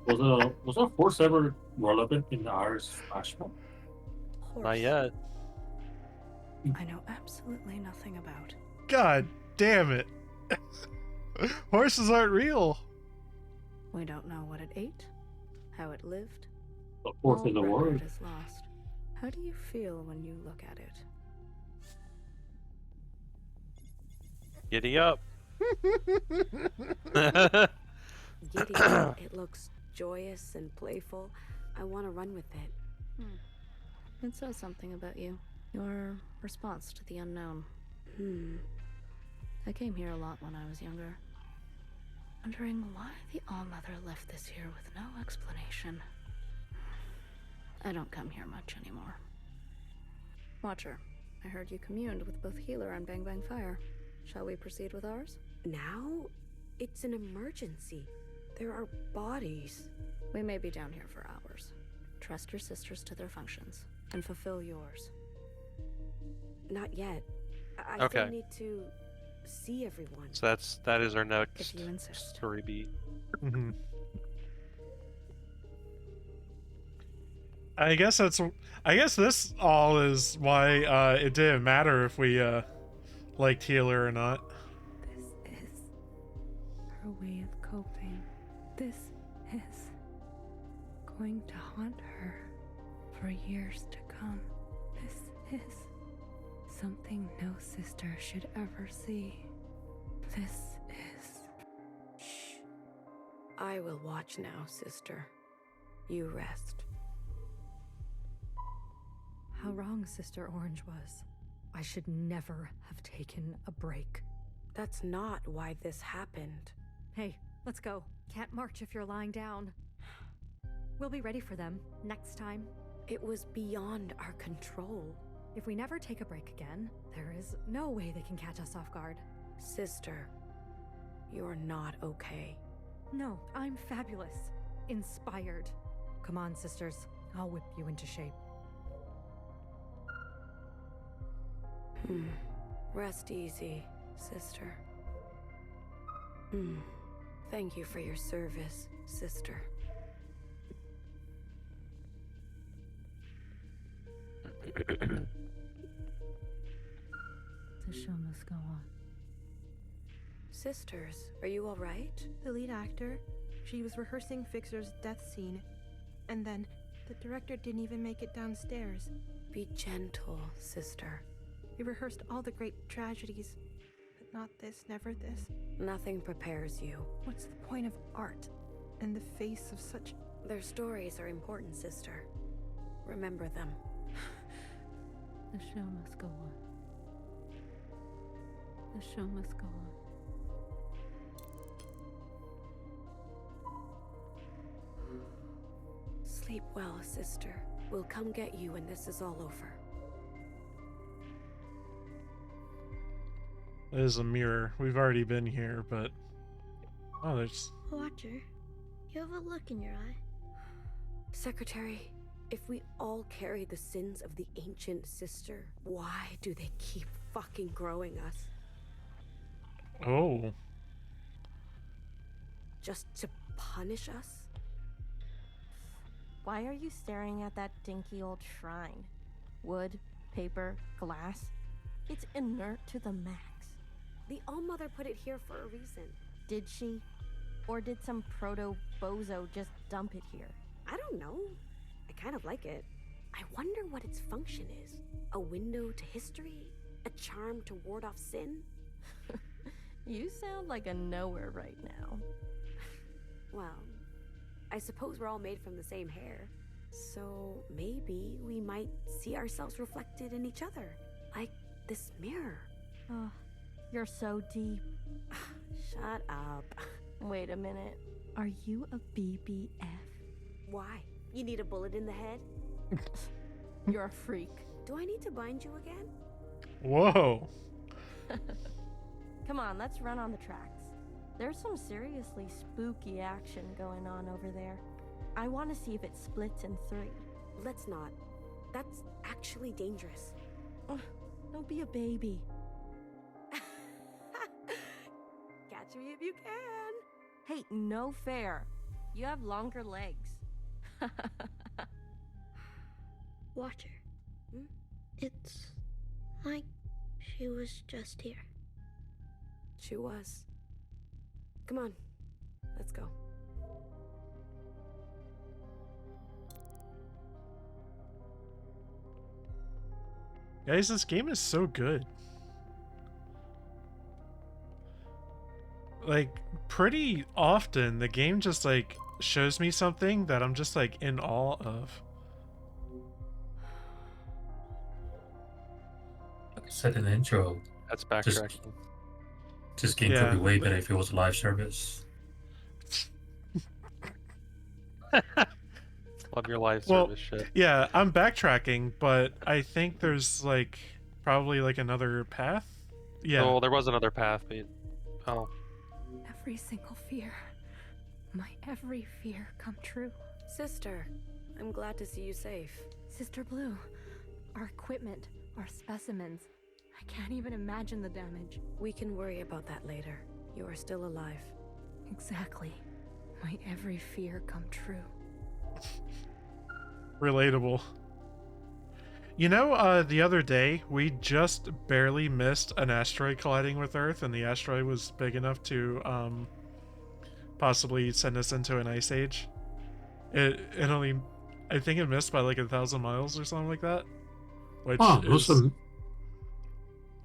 Was a horse ever relevant in ours flashback? Horse. Not yet. I know absolutely nothing about. God damn it. Horses aren't real. We don't know what it ate, how it lived. The fourth All in the record world. is lost. How do you feel when you look at it? Giddy up. Giddy up. It looks joyous and playful. I want to run with it. It says something about you. Your response to the unknown. I came here a lot when I was younger. Wondering why the All-Mother left this here with no explanation. I don't come here much anymore. Watcher, I heard you communed with both Healer and Bang Bang Fire. Shall we proceed with ours? Now? It's an emergency. There are bodies. We may be down here for hours. Trust your sisters to their functions, and fulfill yours. Not yet. I Okay. still need to see everyone. So that is our next If you insist. story beat. I guess this all is why it didn't matter if we liked Healer or not. This is her way of coping. This is going to haunt her for years to come. This is something no sister should ever see. This is... Shh. I will watch now, sister. You rest. How wrong Sister Orange was. I should never have taken a break. That's not why this happened. Hey, let's go. Can't march if you're lying down. We'll be ready for them next time. It was beyond our control. If we never take a break again, there is no way they can catch us off guard. Sister, you're not okay. No, I'm fabulous. Inspired. Come on, sisters. I'll whip you into shape. Rest easy, sister. Thank you for your service, sister. The show must go on. Sisters, are you all right? The lead actor, she was rehearsing Fixer's death scene, and then the director didn't even make it downstairs. Be gentle, sister. We rehearsed all the great tragedies, but not this, never this. Nothing prepares you. What's the point of art in the face of such... Their stories are important, sister. Remember them. The show must go on. The show must go on. Sleep well, sister. We'll come get you when this is all over. There's a mirror. We've already been here, but... Oh, there's... Watcher, you have a look in your eye. Secretary, if we all carry the sins of the ancient sister, why do they keep fucking growing us? Oh. Just to punish us? Why are you staring at that dinky old shrine? Wood, paper, glass. It's inert to the max. The All-Mother put it here for a reason. Did she? Or did some proto-bozo just dump it here? I don't know. I kind of like it. I wonder what its function is. A window to history? A charm to ward off sin? You sound like a knower right now. Well, I suppose we're all made from the same hair. So maybe we might see ourselves reflected in each other. Like this mirror. Oh, you're so deep. Shut up. Wait a minute. Are you a BBF? Why? You need a bullet in the head? You're a freak. Do I need to bind you again? Whoa. Come on, let's run on the tracks. There's some seriously spooky action going on over there. I want to see if it splits in 3. Let's not. That's actually dangerous. Don't be a baby. Catch me if you can. Hey, no fair. You have longer legs. Watch her. It's like she was just here. She was. Come on. Let's go. Guys, this game is so good. Like, pretty often, the game just, like, shows me something that I'm just, like, in awe of. Like I said in the intro, That's backtracking. this game could be way better if it was a live service. Love your live service shit. Yeah, I'm backtracking, but I think there's, like, probably, like, another path? Yeah. Oh, there was another path, but... Oh. Every single fear. My every fear come true. Sister, I'm glad to see you safe. Sister Blue, our equipment, our specimens. I can't even imagine the damage. We can worry about that later. You are still alive. Exactly. My every fear come true. Relatable. You know, the other day, we just barely missed an asteroid colliding with Earth, and the asteroid was big enough to, possibly send us into an ice age. It only... I think it missed by, like, 1,000 miles or something like that. Which is...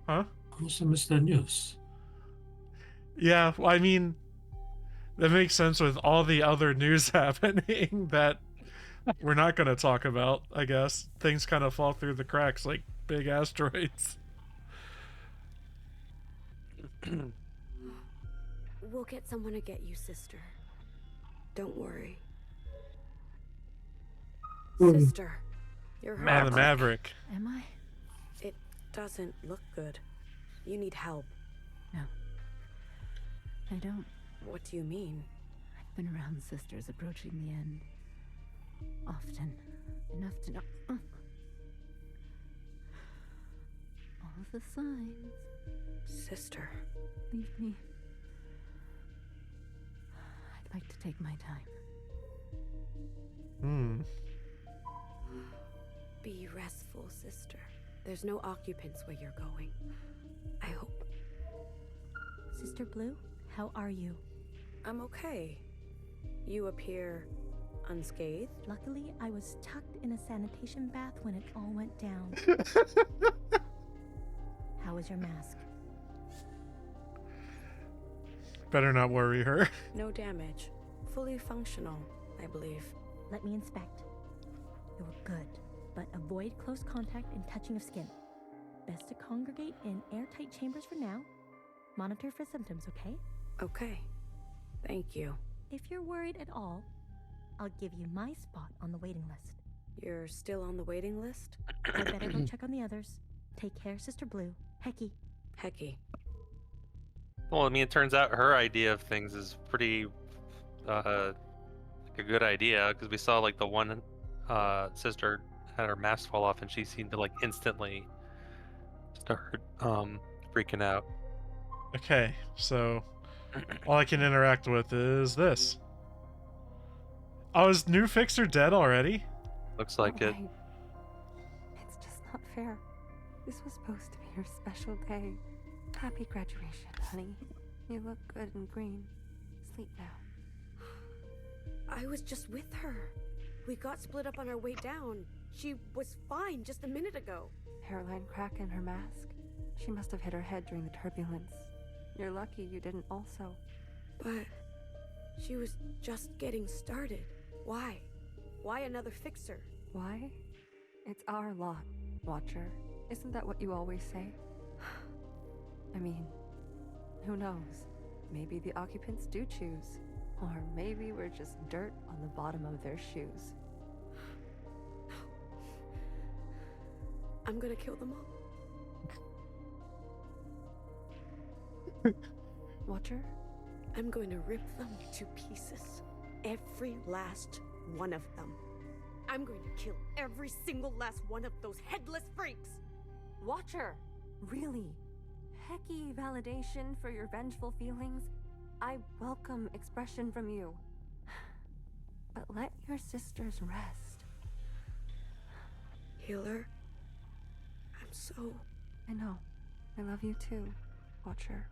Huh? I also missed that news. Yeah, well, I mean... That makes sense with all the other news happening that we're not going to talk about, I guess. Things kind of fall through the cracks like big asteroids. We'll get someone to get you, sister. Don't worry. Sister, you're hurt. The Maverick. Am I? It doesn't look good. You need help. No. I don't. What do you mean? I've been around sisters approaching the end. Often. Enough to know. All of the signs. Sister. Leave me. I'd like to take my time. Be restful, sister. There's no occupants where you're going. I hope. Sister Blue, how are you? I'm okay. You appear unscathed. Luckily, I was tucked in a sanitation bath when it all went down. How was your mask? Better not worry her. No damage. Fully functional, I believe. Let me inspect. You're good, but avoid close contact and touching of skin. Best to congregate in airtight chambers for now. Monitor for symptoms, okay? Okay. Thank you. If you're worried at all, I'll give you my spot on the waiting list. You're still on the waiting list? I better go check on the others. Take care, Sister Blue. Hecky. Hecky. Well, I mean, it turns out her idea of things is pretty, like a good idea, because we saw, like, the one sister had her mask fall off, and she seemed to, like, instantly start freaking out. Okay, so all I can interact with is this. Oh, is New Fixer dead already? Looks like it. Right. It's just not fair. This was supposed to be your special day. Happy graduation, honey. You look good and green. Sleep now. I was just with her. We got split up on our way down. She was fine just a minute ago. Hairline crack in her mask. She must have hit her head during the turbulence. You're lucky you didn't also. But she was just getting started. Why? Why another fixer? Why? It's our lot, Watcher. Isn't that what you always say? I mean, who knows? Maybe the occupants do choose. Or maybe we're just dirt on the bottom of their shoes. I'm gonna kill them all. Watcher? I'm going to rip them to pieces. Every last one of them. I'm going to kill every single last one of those headless freaks! Watcher! Really? Hecky validation for your vengeful feelings? I welcome expression from you. But let your sisters rest. Healer, I'm so... I know. I love you too, Watcher.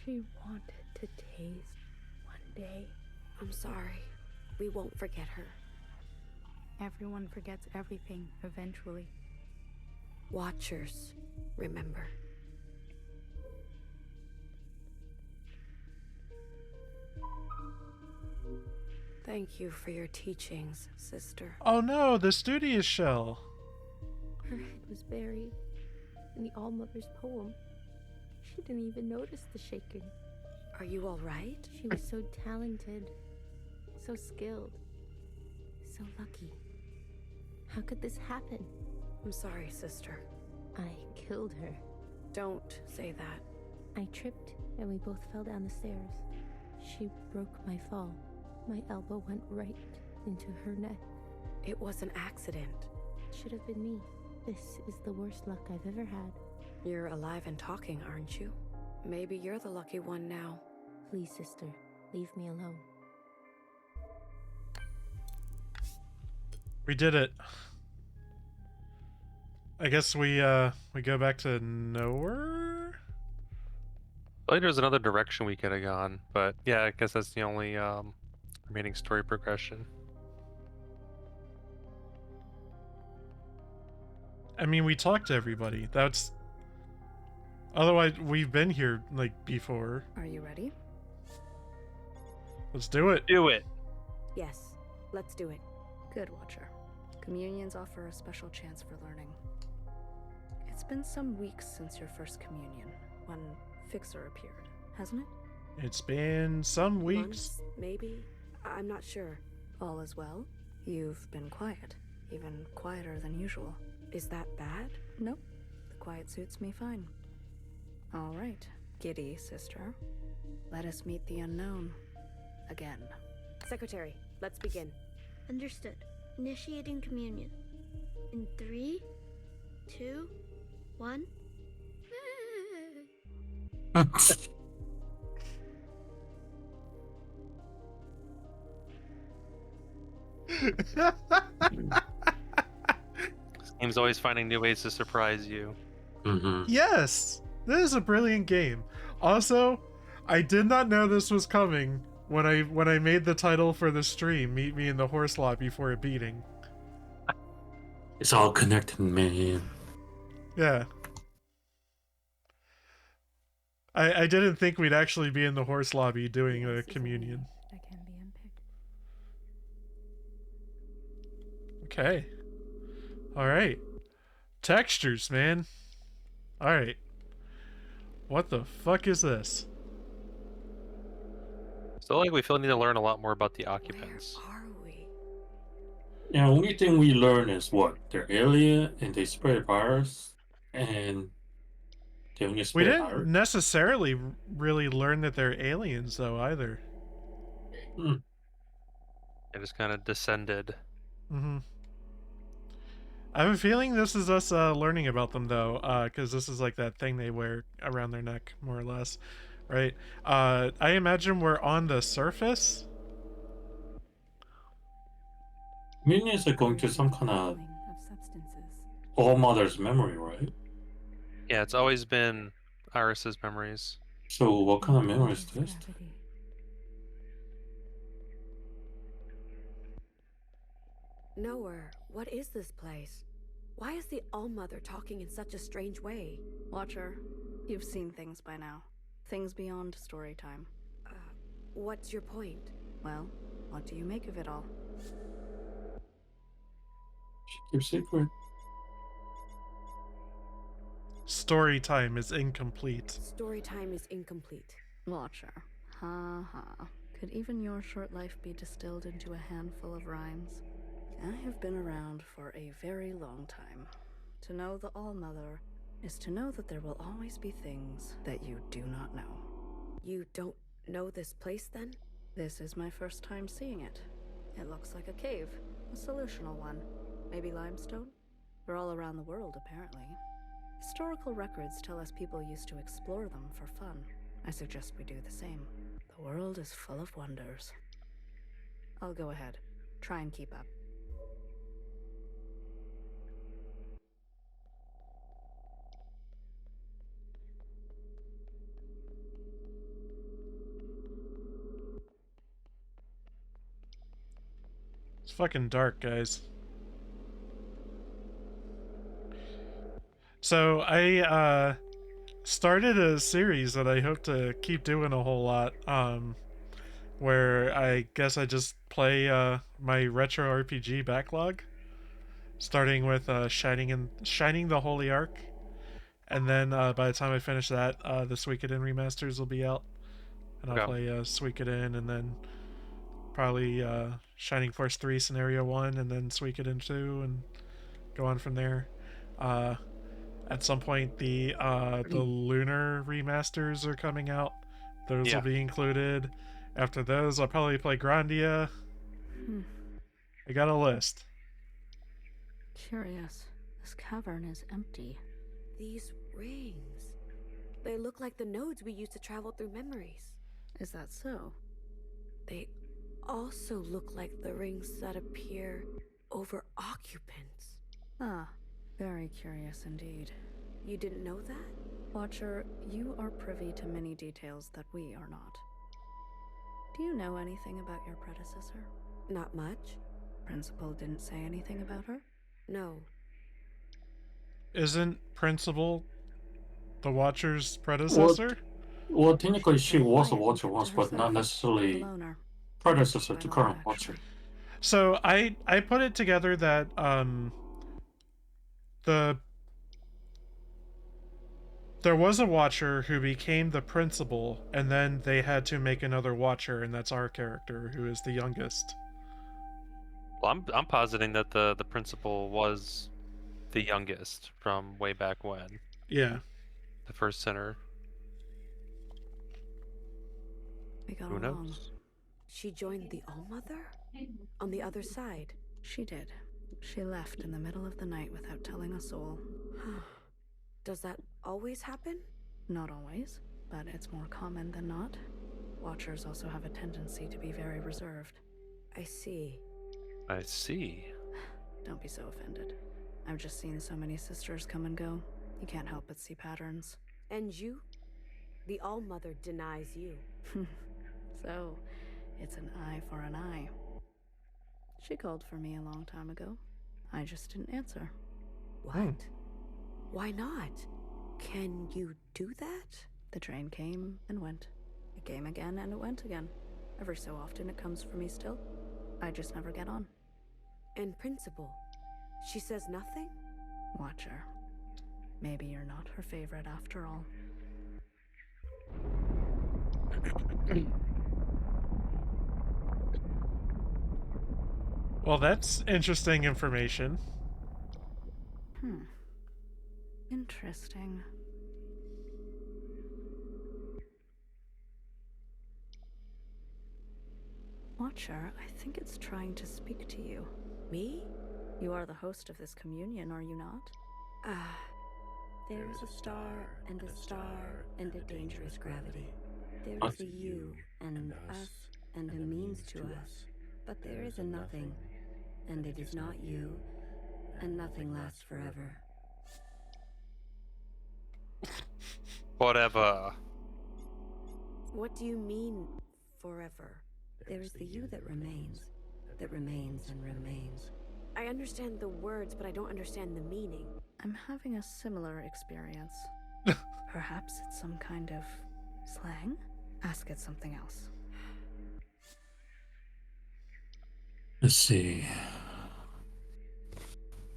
She wanted to taste one day. I'm sorry. We won't forget her. Everyone forgets everything eventually. Watchers, remember. Thank you for your teachings, sister. Oh no, the studio shell. Her head was buried in the All-Mother's poem. She didn't even notice the shaking. Are you all right? She was so talented, so skilled, so lucky. How could this happen? I'm sorry, sister. I killed her. Don't say that. I tripped and we both fell down the stairs. She broke my fall. My elbow went right into her neck. It was an accident. It should have been me. This is the worst luck I've ever had. You're alive and talking, aren't you? Maybe you're the lucky one now. Please, sister, leave me alone. We did it. I guess we go back to nowhere? I think there's another direction we could have gone, but yeah, I guess that's the only remaining story progression. I mean, we talked to everybody. That's... Otherwise, we've been here, like, before. Are you ready? Let's do it. Do it. Yes, let's do it. Good, Watcher. Communions offer a special chance for learning. It's been some weeks since your first communion, when Fixer appeared, hasn't it? It's been some weeks. Months, maybe? I'm not sure. All is well. You've been quiet, even quieter than usual. Is that bad? Nope. The quiet suits me fine. All right, giddy sister. Let us meet the unknown. Again. Secretary, let's begin. Understood. Initiating communion. In 3, 2, 1. Game's always finding new ways to surprise you. Yes! This is a brilliant game. Also, I did not know this was coming when I made the title for the stream, Meet Me in the Horse Lot Before a Beating. It's all connected, man. Yeah. I didn't think we'd actually be in the horse lobby doing a communion. That can be unpicked. Okay. Alright. Textures, man. Alright. What the fuck is this? So like we feel need to learn a lot more about the occupants. Where are we? Yeah, only thing we learn is what? They're alien and they spread virus and they only We spread didn't virus. necessarily really learn that they're aliens, though, either. It just kind of descended. Mm-hmm. I have a feeling this is us learning about them, though, because this is like that thing they wear around their neck, more or less, right? I imagine we're on the surface. Minions are going to some kind of substances. all mother's memory, right? Yeah, it's always been Iris's memories. So what kind of memory is this? Nowhere. What is this place? Why is the All-Mother talking in such a strange way? Watcher, you've seen things by now. Things beyond story time. What's your point? Well, what do you make of it all? She keeps secret. Story time is incomplete. Story time is incomplete. Watcher. Ha ha. Could even your short life be distilled into a handful of rhymes? I have been around for a very long time. To know the All-Mother is to know that there will always be things that you do not know. You don't know this place, then? This is my first time seeing it. It looks like a cave, a solutional one. Maybe limestone? They're all around the world, apparently. Historical records tell us people used to explore them for fun. I suggest we do the same. The world is full of wonders. I'll go ahead. Try and keep up. It's fucking dark, guys. So I started a series that I hope to keep doing a whole lot, where I guess I just play my retro RPG backlog, starting with Shining the Holy Ark, and then by the time I finish that, the Suikoden remasters will be out, and I'll play Suikoden, and then probably Shining Force 3 Scenario 1, and then Suikoden 2, and go on from there. At some point, the Lunar remasters are coming out. Those will be included. After those, I'll probably play Grandia. I got a list. Curious. This cavern is empty. These rings. They look like the nodes we use to travel through memories. Is that so? They also look like the rings that appear over occupants. Ah, very curious indeed. You didn't know that? Watcher, you are privy to many details that we are not. Do you know anything about your predecessor? Not much. Principal didn't say anything about her? No. Isn't Principal the Watcher's predecessor? Well, technically she was a Watcher once, but not necessarily predecessor to current Watcher. So I put it together that there was a Watcher who became the Principal, and then they had to make another Watcher, and that's our character, who is the youngest. Well, I'm positing that the Principal was the youngest from way back when. Yeah. The first center. We got Who along. knows? She joined the All-Mother? On the other side? She did. She left in the middle of the night without telling a soul. Does that always happen? Not always, but it's more common than not. Watchers also have a tendency to be very reserved. I see. I see. Don't be so offended. I've just seen so many sisters come and go. You can't help but see patterns. And you? The All-Mother denies you. So, it's an eye for an eye. She called for me a long time ago. I just didn't answer. What? Why not? Can you do that? The train came and went. It came again and it went again. Every so often it comes for me still. I just never get on. And Principal? She says nothing? Watch her. Maybe you're not her favorite after all. Well, that's interesting information. Interesting. Watcher, I think it's trying to speak to you. Me? You are the host of this communion, are you not? There is a star, and a star, and a dangerous gravity. There is a you, and us, and a means to us. But there is a nothing, and it is not you, and nothing lasts forever. Whatever. What do you mean, forever? There is the you that remains and remains. I understand the words, but I don't understand the meaning. I'm having a similar experience. Perhaps it's some kind of slang? Ask it something else. Let's see.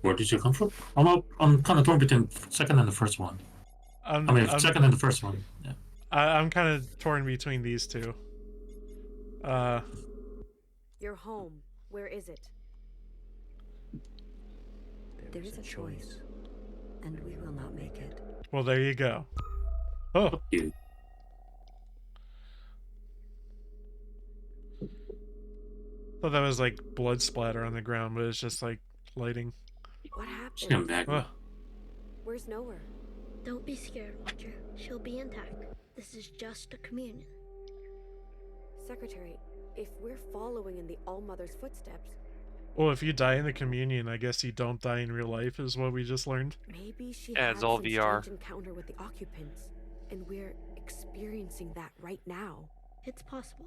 Where did you come from? I'm kind of torn between second and the first one. Second and the first one. Yeah. I'm kind of torn between these two. Your home. Where is it? There is a choice, and we will not make it. Well, there you go. Oh. Thought that was like blood splatter on the ground, but it's just like lighting. What happened? Oh. Where's Nowhere? Don't be scared, Watcher. She'll be intact. This is just a communion. Secretary, if we're following in the All-Mother's footsteps... Well, if you die in the communion, I guess you don't die in real life, is what we just learned. Maybe she had had some strange encounter with the occupants, and we're experiencing that right now. It's possible.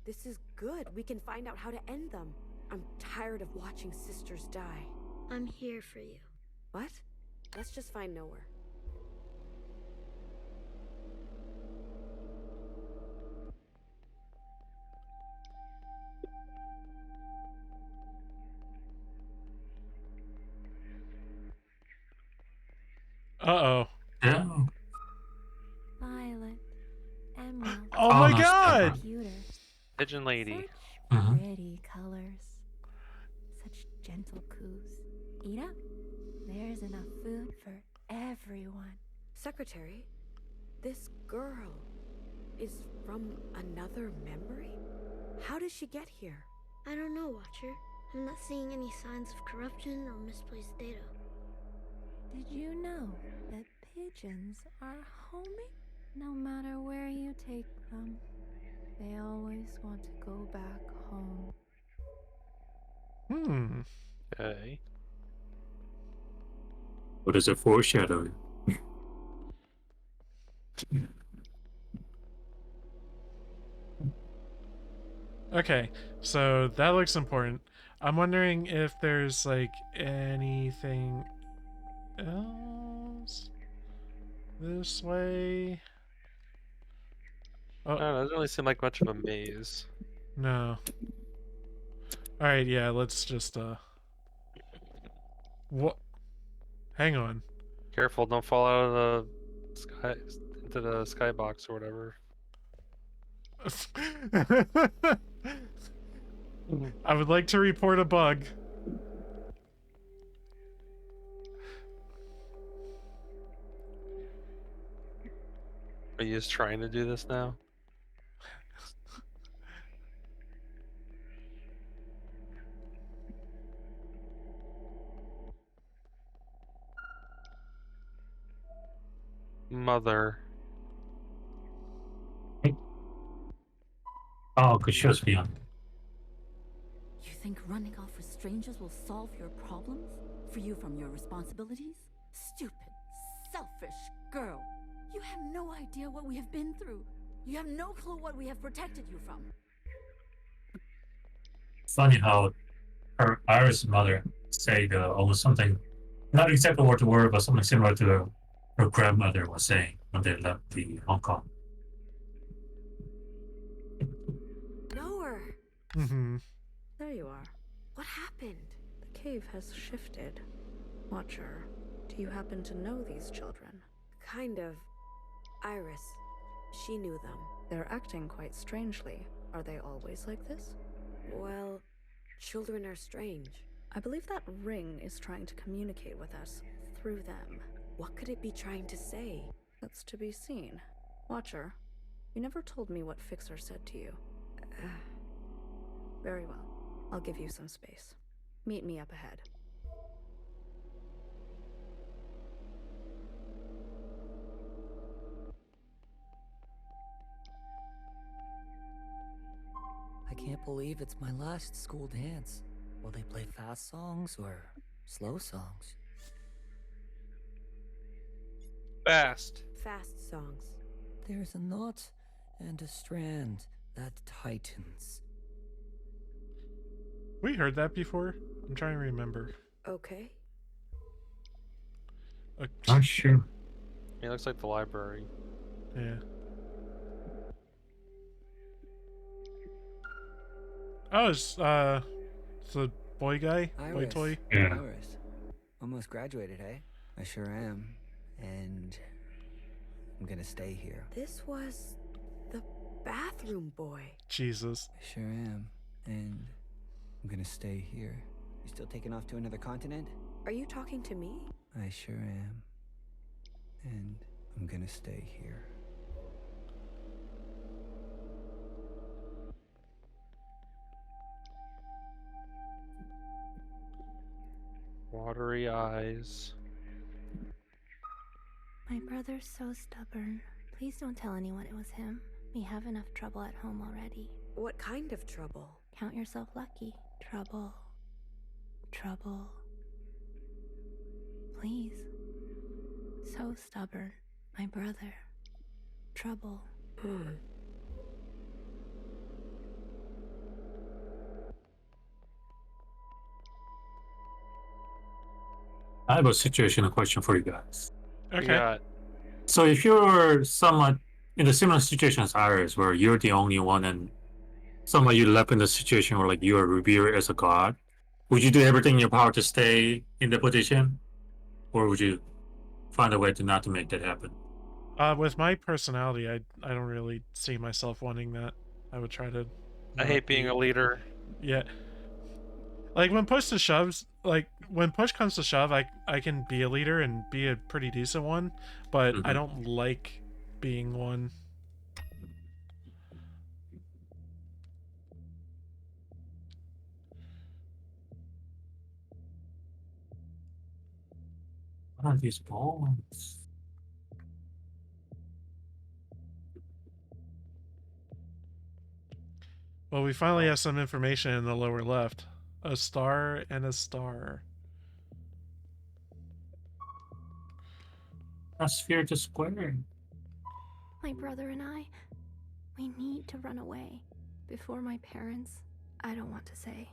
This is good. We can find out how to end them. I'm tired of watching sisters die. I'm here for you. What? Let's just find Nowhere. Uh-oh. Yeah. Violet, emerald. Oh my god! Computer. Pigeon lady. Such pretty colors. Such gentle coos. Eat up. There's enough food for everyone. Secretary, this girl is from another memory? How did she get here? I don't know, Watcher. I'm not seeing any signs of corruption or misplaced data. Did you know that pigeons are homey? No matter where you take them, they always want to go back home. Okay. What is a foreshadowing? Okay, so that looks important. I'm wondering if there's like anything else this way. Oh, No, it doesn't really seem like much of a maze. no. Alright, yeah, let's just what? Hang on. Careful, don't fall out of the sky into the skybox or whatever. I would like to report a bug. Are you just trying to do this now? Mother. Oh, because she was beyond. You think running off with strangers will solve your problems? Free you from your responsibilities? Stupid, selfish girl. You have no idea what we have been through. You have no clue what we have protected you from. Funny how her Iris' mother said almost something, not exactly word to word, but something similar to her grandmother was saying when they left the Hong Kong. Nowhere. There you are. What happened? The cave has shifted. Watcher, do you happen to know these children? Kind of. Iris. She knew them. They're acting quite strangely. Are they always like this? Well, children are strange. I believe that ring is trying to communicate with us through them. What could it be trying to say? That's to be seen. Watcher, you never told me what Fixer said to you. Very well. I'll give you some space. Meet me up ahead. I can't believe it's my last school dance. Will they play fast songs or slow songs? Fast. Fast songs. There's a knot and a strand that tightens. We heard that before. I'm trying to remember. Okay. Not sure. It looks like the library. Yeah. Oh, it's a boy guy? Boy Iris. toy? Yeah. Iris. Almost graduated, eh? I sure am. And I'm gonna stay here. This was the bathroom boy. Jesus. I sure am. And I'm gonna stay here. You still taking off to another continent? Are you talking to me? I sure am. And I'm gonna stay here. Watery eyes. My brother's so stubborn. Please don't tell anyone it was him. We have enough trouble at home already. What kind of trouble? Count yourself lucky. Trouble. Trouble. Please. So stubborn. My brother. Trouble. I have a situation question for you guys. Okay. Yeah. So if you're somewhat in a similar situation as Iris, where you're the only one and somebody you left in the situation where like you are revered as a god, would you do everything in your power to stay in the position? Or would you find a way to not to make that happen? With my personality, I don't really see myself wanting that. I would try to. I hate being a leader. Yeah. Like when push to shoves, like when push comes to shove, I can be a leader and be a pretty decent one, but I don't like being one. What are these balls? Well, we finally have some information in the lower left. A star and a star. A sphere to square. My brother and I, we need to run away. Before my parents, I don't want to say.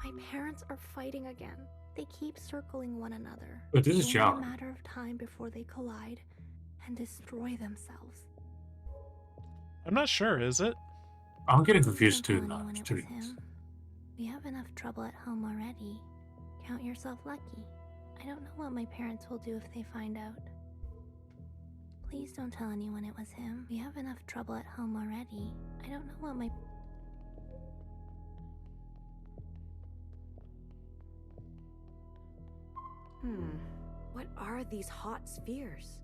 My parents are fighting again. They keep circling one another. But this is It's only Jihun. a matter of time before they collide and destroy themselves. I'm not sure, is it? I'm getting confused Don't too tell now. anyone it was him. We have enough trouble at home already. Count yourself lucky. I don't know what my parents will do if they find out. Please don't tell anyone it was him. We have enough trouble at home already. I don't know what my... What are these hot spheres?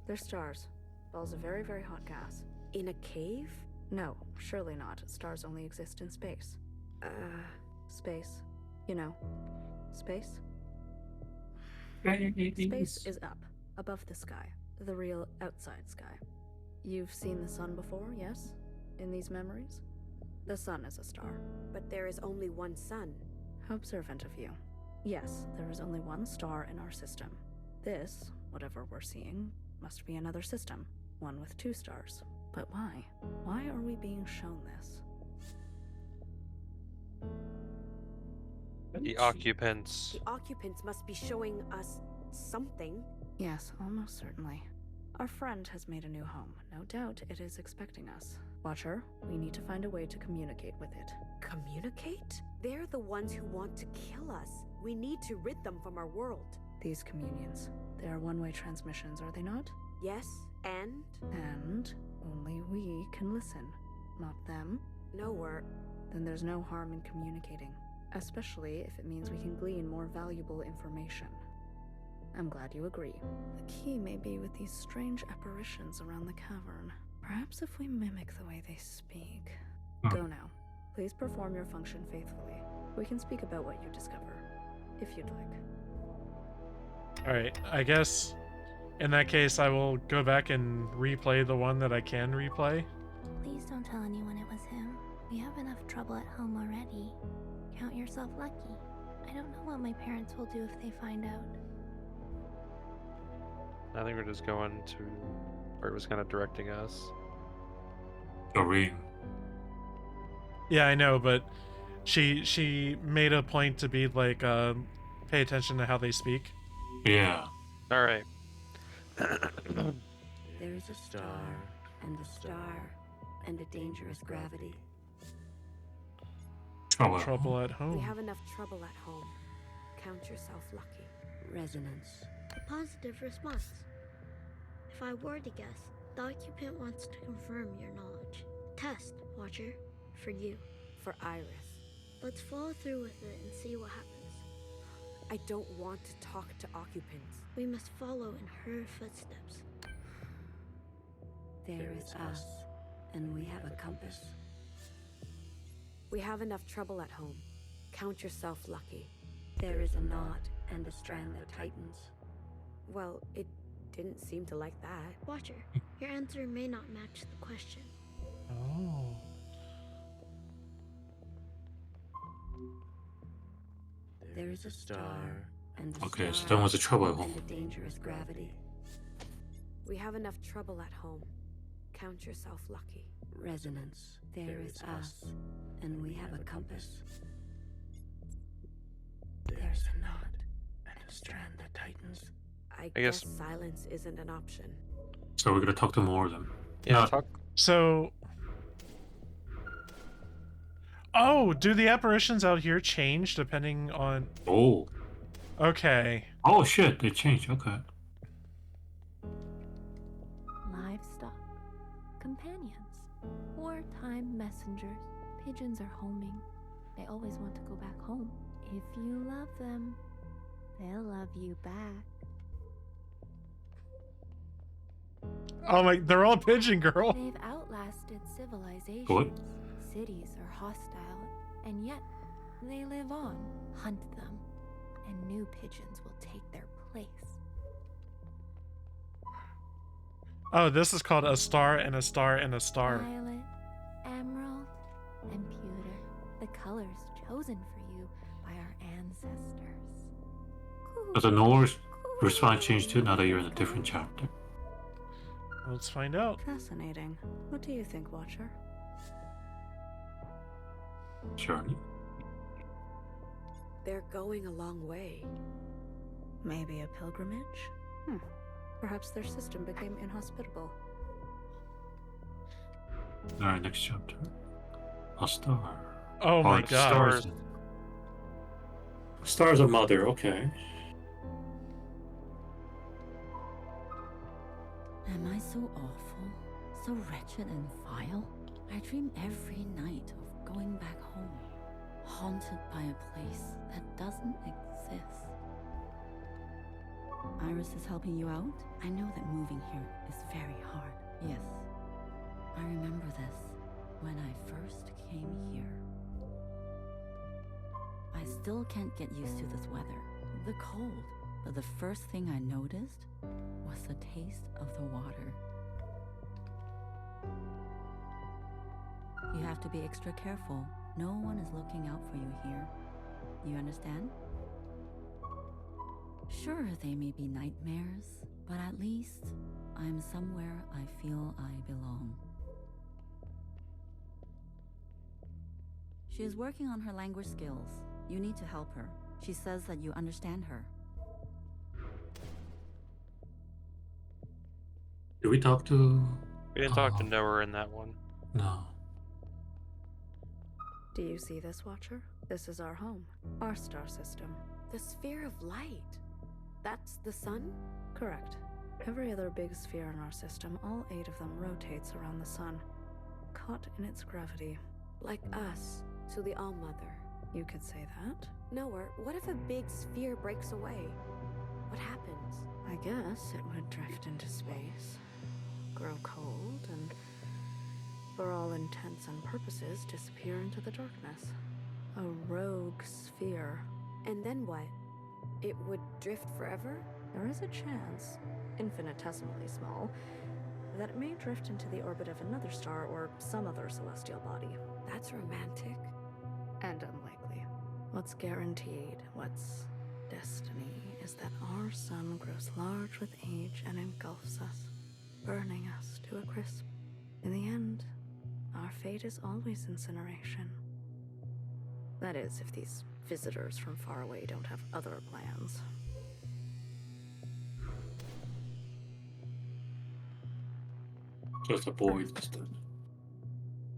They're stars. Balls of very, very hot gas. In a cave? No, surely not. Stars only exist in space. Space. You know, space? Space is up, above the sky. The real outside sky. You've seen the sun before, yes? In these memories? The sun is a star. But there is only one sun. How observant of you. Yes, there is only one star in our system. This, whatever we're seeing, must be another system. One with 2 stars. But why? Why are we being shown this? The occupants. The occupants must be showing us something. Yes, almost certainly. Our friend has made a new home. No doubt it is expecting us. Watcher, we need to find a way to communicate with it. Communicate? They're the ones who want to kill us. We need to rid them from our world. These communions, they are one-way transmissions, are they not? Yes, and? And only we can listen, not them. No, Then there's no harm in communicating, especially if it means we can glean more valuable information. I'm glad you agree. The key may be with these strange apparitions around the cavern. Perhaps if we mimic the way they speak. Go now. Please perform your function faithfully. We can speak about what you discover, if you'd like. Alright, I guess in that case I will go back and replay the one that I can replay. Please don't tell anyone it was him. We have enough trouble at home already. Count yourself lucky. I don't know what my parents will do if they find out. I think we're just going to where it was kind of directing us. Doreen. Yeah, I know, but she made a point to be like, pay attention to how they speak. Yeah. All right. There's a star, and a star, and a dangerous gravity. Trouble at We home. have enough trouble at home. Count yourself lucky. Resonance. A positive response. If I were to guess, the occupant wants to confirm your knowledge. Test, Watcher, for you. For Iris. Let's follow through with it and see what happens. I don't want to talk to occupants. We must follow in her footsteps. There is us, and we have a compass. We have enough trouble at home. Count yourself lucky. There is a knot and a strand that tightens. Well, it didn't seem to like that. Watcher, your answer may not match the question. Oh. There is a star and a Okay, so star that was the trouble at home. and a dangerous gravity. We have enough trouble at home. Count yourself lucky. Resonance. There is us, and we have a compass. There's a knot and a strand that tightens. I guess- guess silence isn't an option. So we're gonna talk to more of them. Yeah, Not- talk. So. Oh, do the apparitions out here change depending on. Oh. Okay. Oh shit, they changed. Okay. Livestock, companions, wartime messengers. Pigeons are homing. They always want to go back home. If you love them, they'll love you back. Oh my, they're all pigeon girl. They've outlasted civilizations. What? Cities are hostile, and yet they live on. Hunt them, and new pigeons will take their place. Oh, this is called a star and a star and a star. Violet, emerald, and pewter. The colors chosen for you by our ancestors. Does the Norse response change too now that you're in a different chapter? Let's find out. Fascinating. What do you think, Watcher? Journey. They're going a long way. Maybe a pilgrimage? Perhaps their system became inhospitable. Alright, next chapter. A star. Oh my the god. Stars. Star's a mother, okay. Am I so awful? So wretched and vile? I dream every night of going back home, haunted by a place that doesn't exist. Iris is helping you out? I know that moving here is very hard. Yes. I remember this when I first came here. I still can't get used to this weather. The cold. But the first thing I noticed was the taste of the water. You have to be extra careful. No one is looking out for you here. You understand? Sure, they may be nightmares, but at least I'm somewhere I feel I belong. She is working on her language skills. You need to help her. She says that you understand her. Did we talk to... We didn't talk to Noah in that one. No. Do you see this, Watcher? This is our home, our star system. The sphere of light. That's the sun? Correct. Every other big sphere in our system, all 8 of them rotates around the sun, caught in its gravity. Like us, to the All-Mother. You could say that. Noah, what if a big sphere breaks away? What happens? I guess it would drift into space, grow cold, and for all intents and purposes disappear into the darkness. A rogue sphere. And then what? It would drift forever? There is a chance, infinitesimally small, that it may drift into the orbit of another star or some other celestial body. That's romantic. And unlikely. What's guaranteed, what's destiny, is that our sun grows large with age and engulfs us, burning us to a crisp. In the end, our fate is always incineration. That is, if these visitors from far away don't have other plans. Just a boy this time.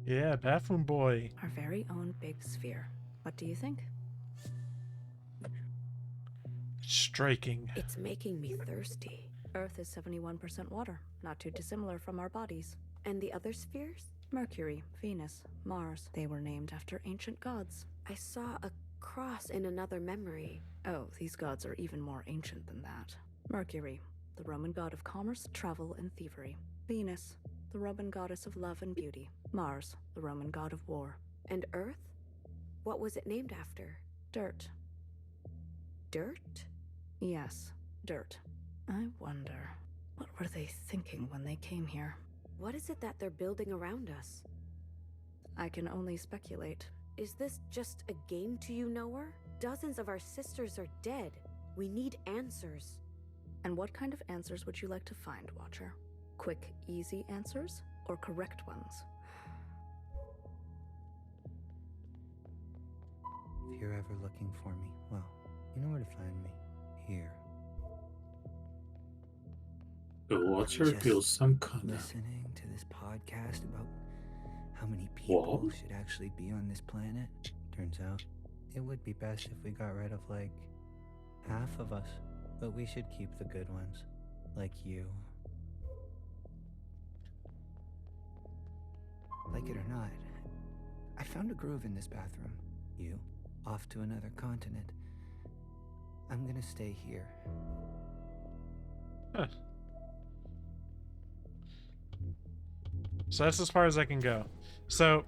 Yeah, bathroom boy. Our very own big sphere. What do you think? Striking. It's making me thirsty. Earth is 71% water, not too dissimilar from our bodies. And the other spheres? Mercury, Venus, Mars. They were named after ancient gods. I saw a cross in another memory. Oh, these gods are even more ancient than that. Mercury, the Roman god of commerce, travel, and thievery. Venus, the Roman goddess of love and beauty. Mars, the Roman god of war. And Earth? What was it named after? Dirt. Dirt? Yes, dirt. I wonder, what were they thinking when they came here? What is it that they're building around us? I can only speculate. Is this just a game to you, knower? Dozens of our sisters are dead. We need answers. And what kind of answers would you like to find, Watcher? Quick, easy answers, or correct ones? If you're ever looking for me, well, you know where to find me. Here. The Watcher feels some kind of... Listening to this podcast about how many people should actually be on this planet. Turns out, it would be best if we got rid of, like, half of us. But we should keep the good ones. Like you. Like it or not, I found a groove in this bathroom. You, off to another continent. I'm gonna stay here. Huh. So that's as far as I can go. So,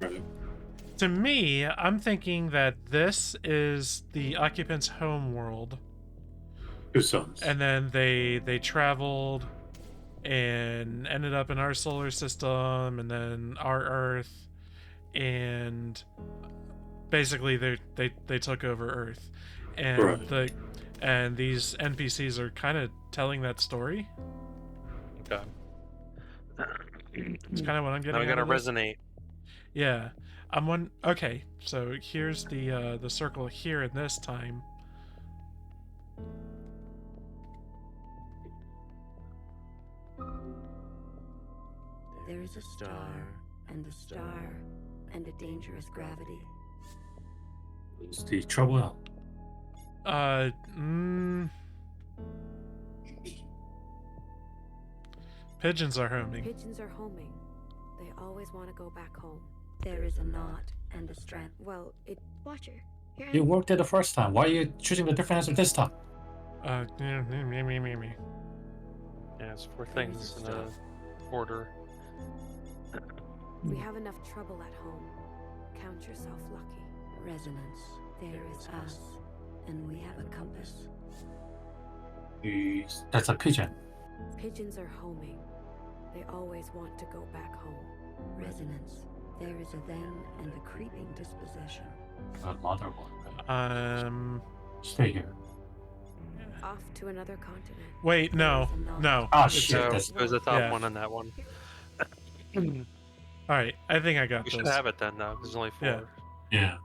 to me, I'm thinking that this is the occupants' home world. And then they traveled and ended up in our solar system, and then our Earth, and basically they took over Earth, and and these NPCs are kind of telling that story. Okay. It's kind of what I'm getting. Now we gotta out of this. resonate. Yeah, Okay, so here's the circle here in this time. There is a star, and a star, and a dangerous gravity. It's the trouble out. Pigeons are homing. Pigeons are homing. They always want to go back home. There is a knot and a strand. Well, Watcher, here You worked it the first time. Why are you choosing a different answer this time? Me. Yeah, it's four things in a order. We have enough trouble at home. Count yourself lucky. Resonance. There is us, and we have a compass. That's a pigeon. Pigeons are homing. They always want to go back home. Resonance. There is a them and a creeping disposition. Another one. Stay here. Off to another continent. Wait, no. Oh shit! So, it was the top one on that one. All right, I think I got We this. should have it then, though. There's only 4. Yeah.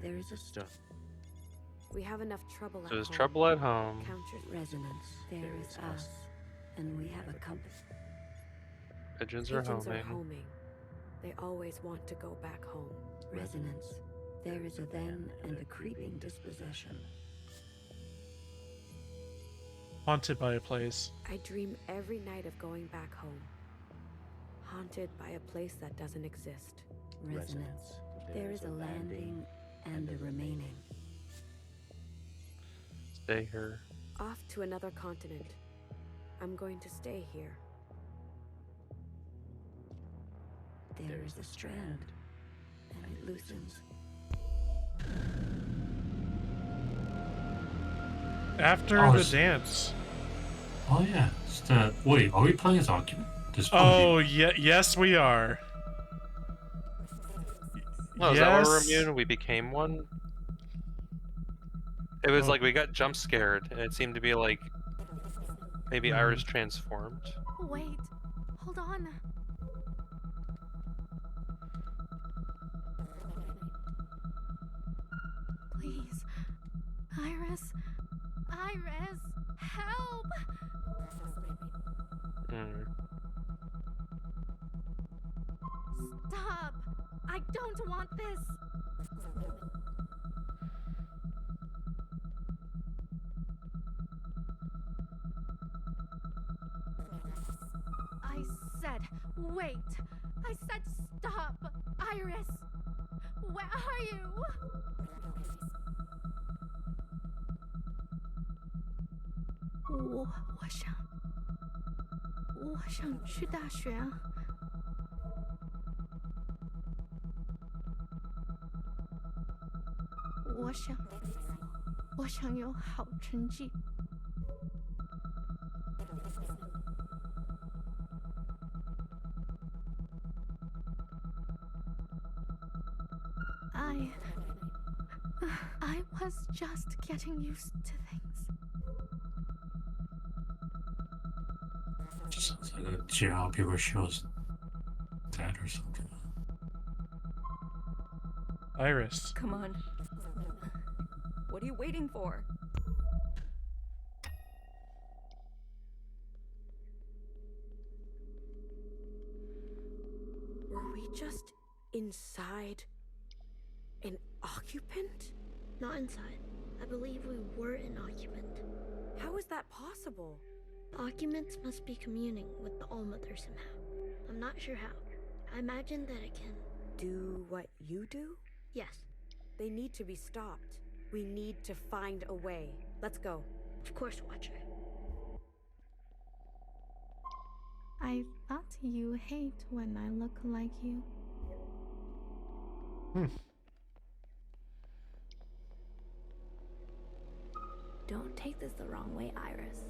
There is a star. We have enough trouble at So there's home. trouble at home. Count your resonance. There is us, and we have a compass. Pigeons are Pigeons homing. are homing. They always want to go back home. Resonance. There is a them and a creeping disposition. Haunted by a place. I dream every night of going back home. Haunted by a place that doesn't exist. Resonance. There is a landing and a remaining. Stay here. Off to another continent. I'm going to stay here. There is a strand, and it loosens. After Oh, the it's- dance. Oh yeah. It's the... Wait, are we playing as argument? Oh, yes we are. Oh, is that why we're Yes. immune? We became one? It was like we got jump scared, and it seemed to be like maybe Iris transformed. Wait, hold on. Please, Iris, help! Stop! I don't want this! said, wait. I said stop. Iris, where are you? 我想去大学啊。我想有好成绩。I was just getting used to things. Just sounds like a general people shows that or something. Iris. Come on. What are you waiting for? Were we just inside an occupant? Not inside. I believe we were an occupant. How is that possible? The occupants must be communing with the All-Mother somehow. I'm not sure how. I imagine that it can... Do what you do? Yes. They need to be stopped. We need to find a way. Let's go. Of course, Watcher. I thought you hate when I look like you. Don't take this the wrong way, Iris,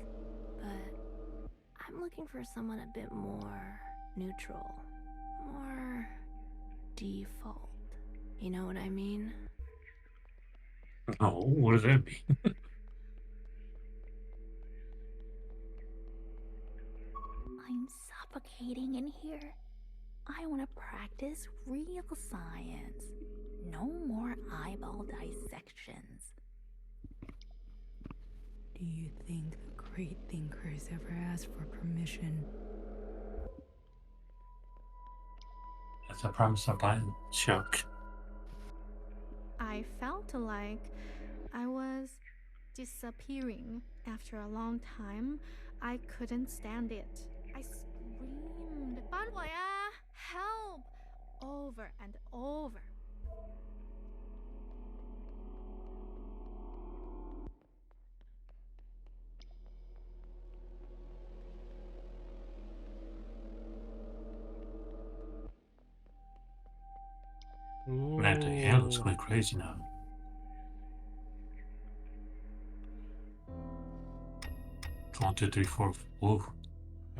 but I'm looking for someone a bit more neutral, more default. You know what I mean? Oh, what does that mean? I'm suffocating in here. I want to practice real science. No more eyeball dissections. Do you think the great thinkers ever asked for permission? That's a promise of mine, Chuck. I felt like I was disappearing. After a long time, I couldn't stand it. I screamed, 帮我呀! Help! Over and over. Man, the hell is going crazy now. One, two, three, four. Whoa.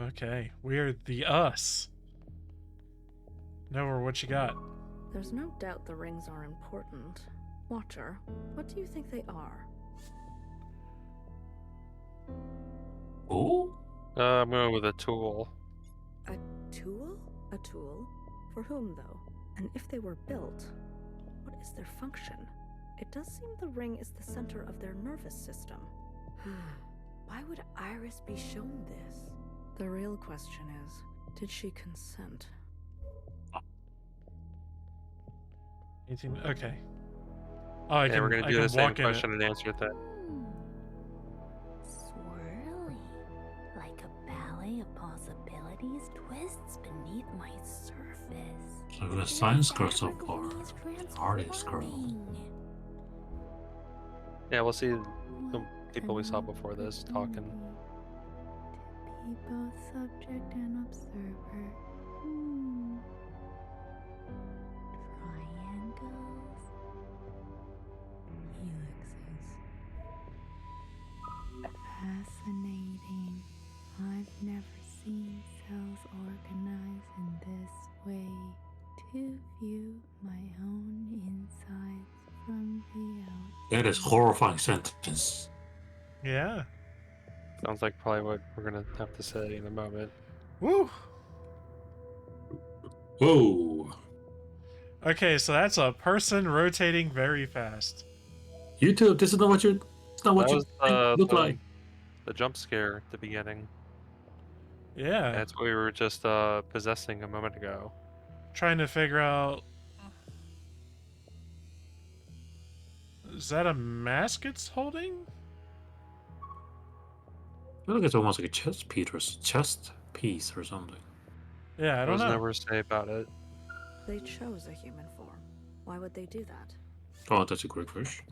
Okay, we're the us. Nova, what you got? There's no doubt the rings are important. Watcher, what do you think they are? Oh? I'm going with a tool. A tool? A tool? For whom, though? And if they were built, what is their function? It does seem the ring is the center of their nervous system. Why would Iris be shown this? The real question is, did she consent? Anything? Okay. Oh, I Yeah, can, we're gonna I do can the same walk in question it. and answer thing. Swirly, like a ballet of possibilities twists beneath my surface. So the science girl so far. The artist girl. Yeah, we'll see the people we saw before this talking. Be both subject and observer. Triangles. Helixes. Fascinating. I've never seen cells organized in this way. To view my own insides from the outside. That is horrifying sentence. Yeah. Sounds like probably what we're gonna have to say in a moment. Woo! Whoa. Okay, so that's a person rotating very fast. YouTube, this is not what you. It's not what That you was look like. the jump scare at the beginning. Yeah. That's what we were just possessing a moment ago. Trying to figure out. Is that a mask it's holding? I feel like it's almost like a chest piece or something. Yeah, I There don't was know. never a say about it. They chose a human form. Why would they do that? Oh, that's a great question.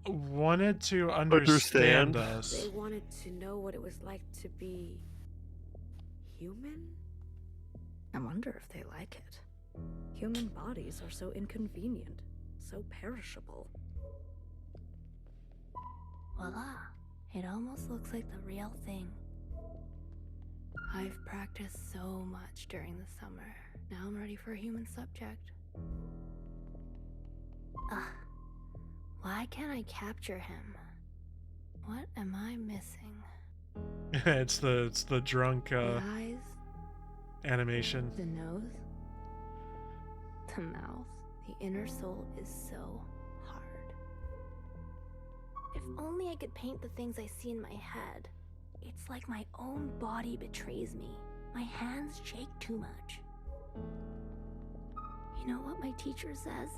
Wanted to understand They us. wanted to know what it was like to be human? I wonder if they like it. Human bodies are so inconvenient, so perishable. Voila. It almost looks like the real thing. I've practiced so much during the summer. Now I'm ready for a human subject. Ugh. Why can't I capture him? What am I missing? it's the drunk The eyes, animation. the nose, the mouth. The inner soul is so hard. If only I could paint the things I see in my head. It's like my own body betrays me. My hands shake too much. You know what my teacher says?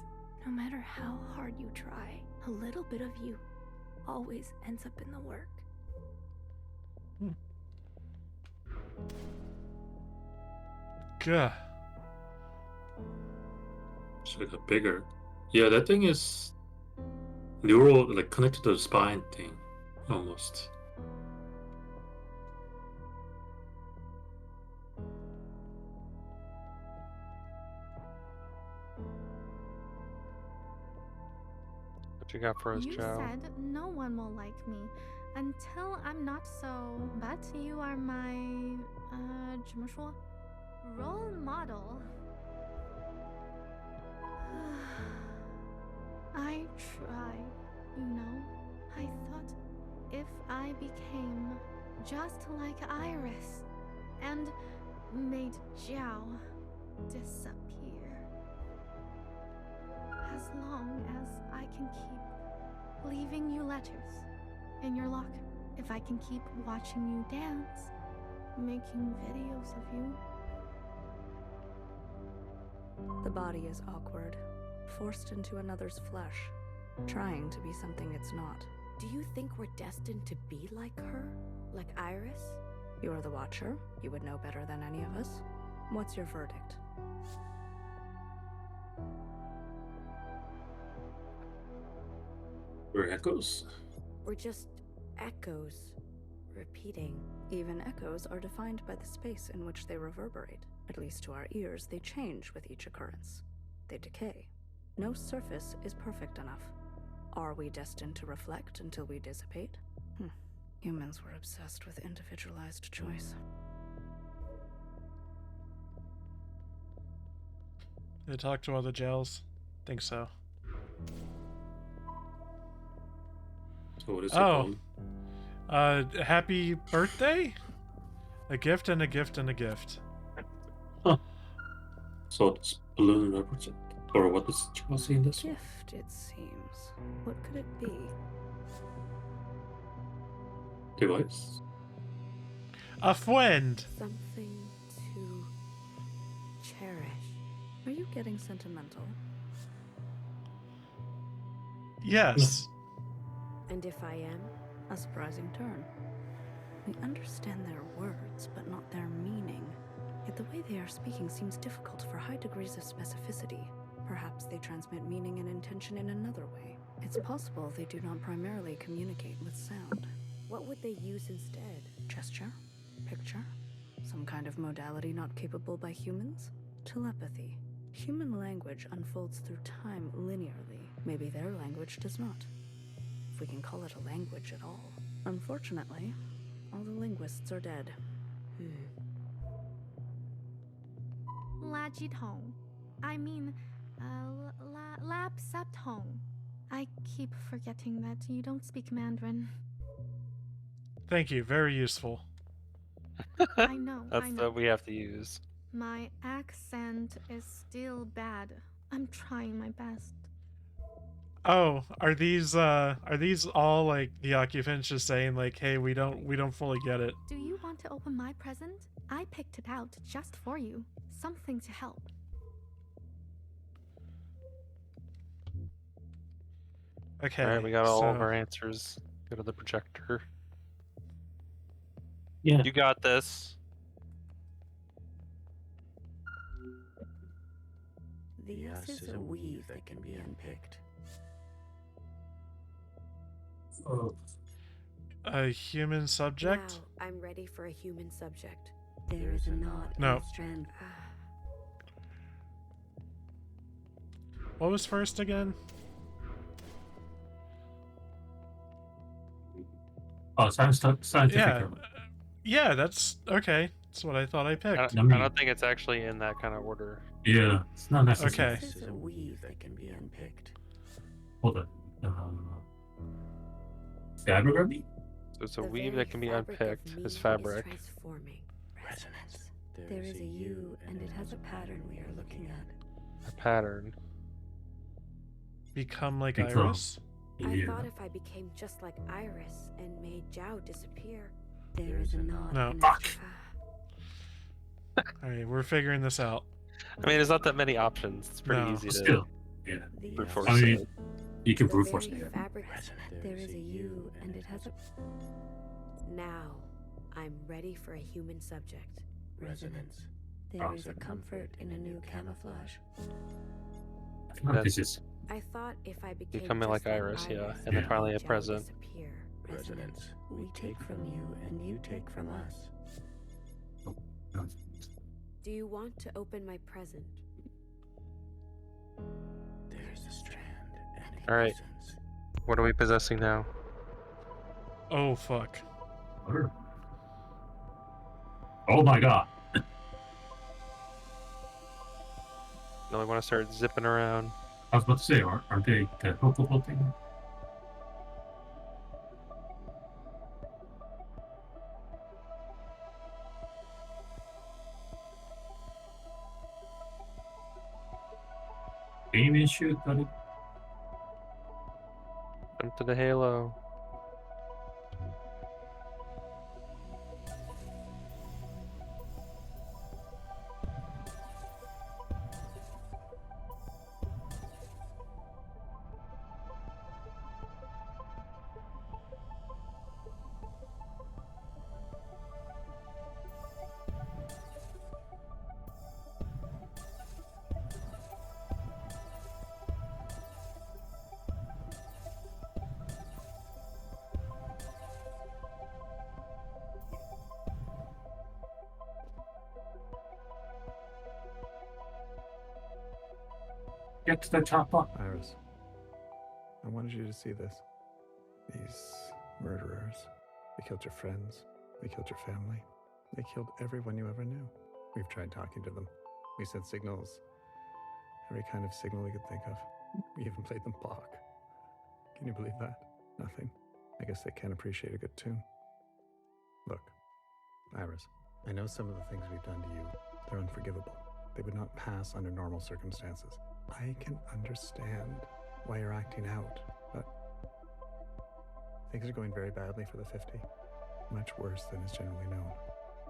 No matter how hard you try, a little bit of you always ends up in the work. Gah. So it got bigger. Yeah, that thing is neural, like connected to the spine thing, almost. What you got for us, You Joe? said no one will like me until I'm not so, but you are my, 怎么说? Role model. I tried, you know. I thought if I became just like Iris and made Jiao disappear, as long as I can keep leaving you letters in your locker, if I can keep watching you dance, making videos of you. The body is awkward, forced into another's flesh, trying to be something it's not. Do you think we're destined to be like her? Like Iris? You're the Watcher. You would know better than any of us. What's your verdict? We're echoes. We're just echoes, repeating. Even echoes are defined by the space in which they reverberate. At least to our ears, they change with each occurrence. They decay. No surface is perfect enough. Are we destined to reflect until we dissipate? Humans were obsessed with individualized choice. They talk to other jails? Think so. So what is it called? Happy birthday? A gift and a gift and a gift. Huh. So it's balloon represent, or what was Chelsea in this one? Gift, it seems. What could it be? Device. A friend. Something to cherish. Are you getting sentimental? Yes. And if I am? A surprising turn. We understand their words, but not their meaning. Yet the way they are speaking seems difficult for high degrees of specificity. Perhaps they transmit meaning and intention in another way. It's possible they do not primarily communicate with sound. What would they use instead? Gesture? Picture? Some kind of modality not capable by humans? Telepathy. Human language unfolds through time linearly. Maybe their language does not. If we can call it a language at all. Unfortunately, all the linguists are dead. 垃圾桶. I mean, lapsaptong. I keep forgetting that you don't speak Mandarin. Thank you. Very useful. I know. That's I know. what we have to use. My accent is still bad. I'm trying my best. Oh, are these all like the occupants just saying like, hey, we don't fully get it? Do you want to open my present? I picked it out just for you. Something to help. Okay. All right, we got all of our answers. Go to the projector. Yeah. You got this. The S is a weave that can be unpicked. A human subject? Now, I'm ready for a human subject. There is a knot No. in the strand. What was first again? Oh, scientific. Yeah. Yeah, that's okay. That's what I thought I picked. I don't think it's actually in that kind of order. Yeah, it's not necessary. Okay. This is a weave that can be unpicked. Hold on. Fabric? So it's a weave that can be unpicked as fabric. Transforming. Resonance. There is a U, and it has a pattern we are looking at. A pattern. Become like Iris? I thought if I became just like Iris and made Zhao disappear, there is a knot. No. in Fuck. Alright, we're figuring this out. I mean, there's not that many options. It's pretty easy to Still, yeah. brute force I mean, it. you can brute force very it. fabric. There is a U, and it has a. Now, I'm ready for a human subject. Resonance. There is a comfort in a new camouflage. This is I thought if I became Becoming like just Iris, yeah, Iris, and then Yeah. finally a Zhao present. disappear. Resonance. We take from you, and you take from us. Do you want to open my present? There's a strand, and it All right. What are we possessing now? Oh, fuck. Oh my god. Now we want to start zipping around. I was about to say, aren't they the hopeful thing? Aim and shoot, buddy. Jump to the halo. Get to the chopper. Iris, I wanted you to see this. These murderers, they killed your friends, they killed your family, they killed everyone you ever knew. We've tried talking to them. We sent signals, every kind of signal we could think of. We even played them Bach. Can you believe that? Nothing. I guess they can't appreciate a good tune. Look, Iris, I know some of the things we've done to you, they're unforgivable. They would not pass under normal circumstances. I can understand why you're acting out, but things are going very badly for the 50. Much worse than is generally known.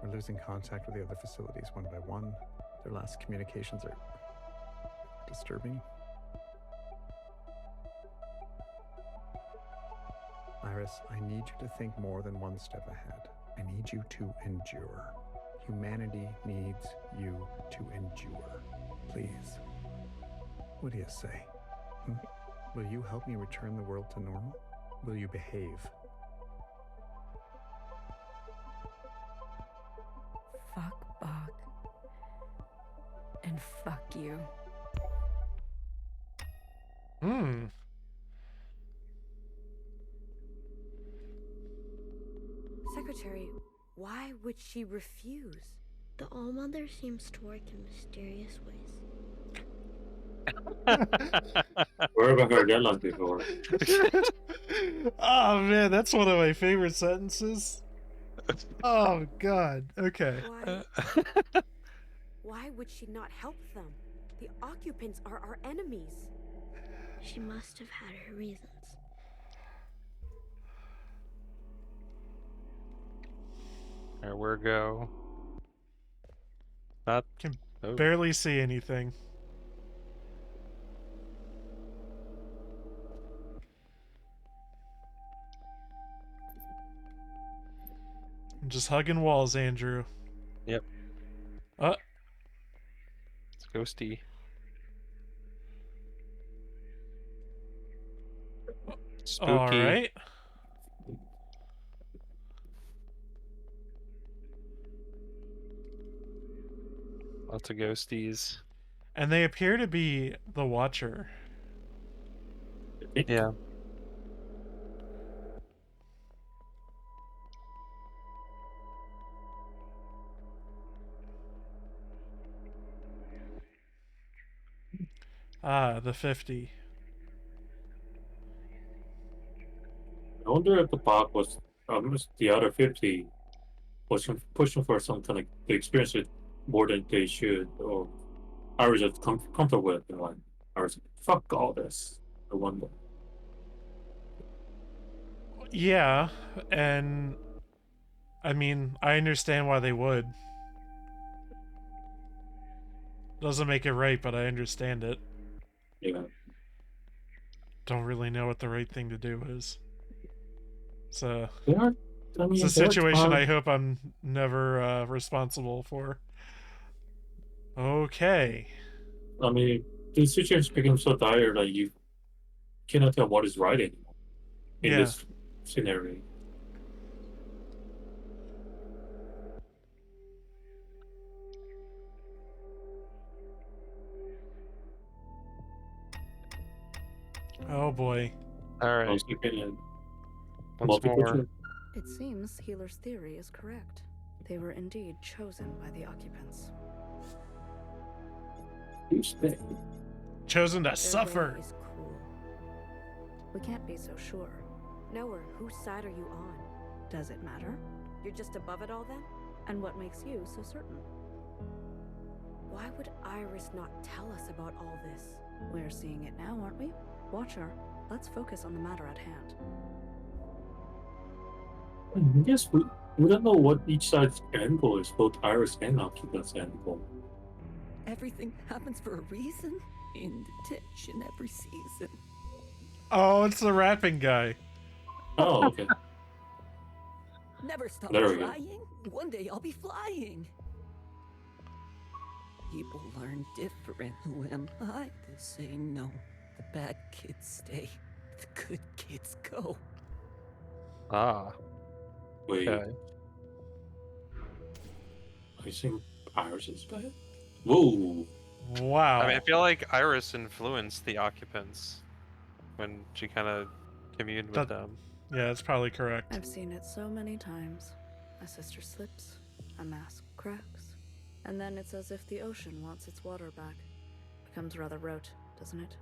We're losing contact with the other facilities one by one. Their last communications are disturbing. Iris, I need you to think more than one step ahead. I need you to endure. Humanity needs you to endure. Please. What do you say? Will you help me return the world to normal? Will you behave? Fuck Bach. And fuck you. Secretary, why would she refuse? The All-Mother seems to work in mysterious ways. Where have I heard that line before? Oh man, that's one of my favorite sentences. Oh god. Okay. Why would she not help them? The occupants are our enemies. She must have had her reasons. Alright, where go? Not Can oh. barely see anything. I'm just hugging walls, Andrew. Yep. It's ghosty. All right. Lots of ghosties. And they appear to be the Watcher. Yeah. Ah, the 50. I wonder if the bot was the other 50 was pushing for some kind of to experience it more than they should, or I was just comfortable with it. Like, I was like, fuck all this. I wonder. Yeah, and I mean, I understand why they would. Doesn't make it right, but I understand it. Yeah. Don't really know what the right thing to do is. So, it's a situation I hope I'm never responsible for. Okay. I mean, the situation becomes so dire that you cannot tell what is right anymore in this scenario. Oh boy. All right. Once more. It seems Healer's theory is correct. They were indeed chosen by the occupants. Chosen to Their suffer. way is cruel. We can't be so sure. Noah, whose side are you on? Does it matter? You're just above it all then? And what makes you so certain? Why would Iris not tell us about all this? We're seeing it now, aren't we? Watcher, let's focus on the matter at hand. Yes, we don't know what each side's end goal is, both Iris and Occupant's end goal. Everything happens for a reason. In detention every season. Oh, it's the rapping guy. Oh, okay. Never stop There we go. trying. One day I'll be flying. People learn different. Who am I to say no? The bad kids stay. The good kids go. Ah. Wait. Okay. I think Iris is bad? Whoa. Wow. I mean, I feel like Iris influenced the occupants when she kind of communed with them. Yeah, that's probably correct. I've seen it so many times. A sister slips, a mask cracks, and then it's as if the ocean wants its water back. Becomes rather rote, doesn't it?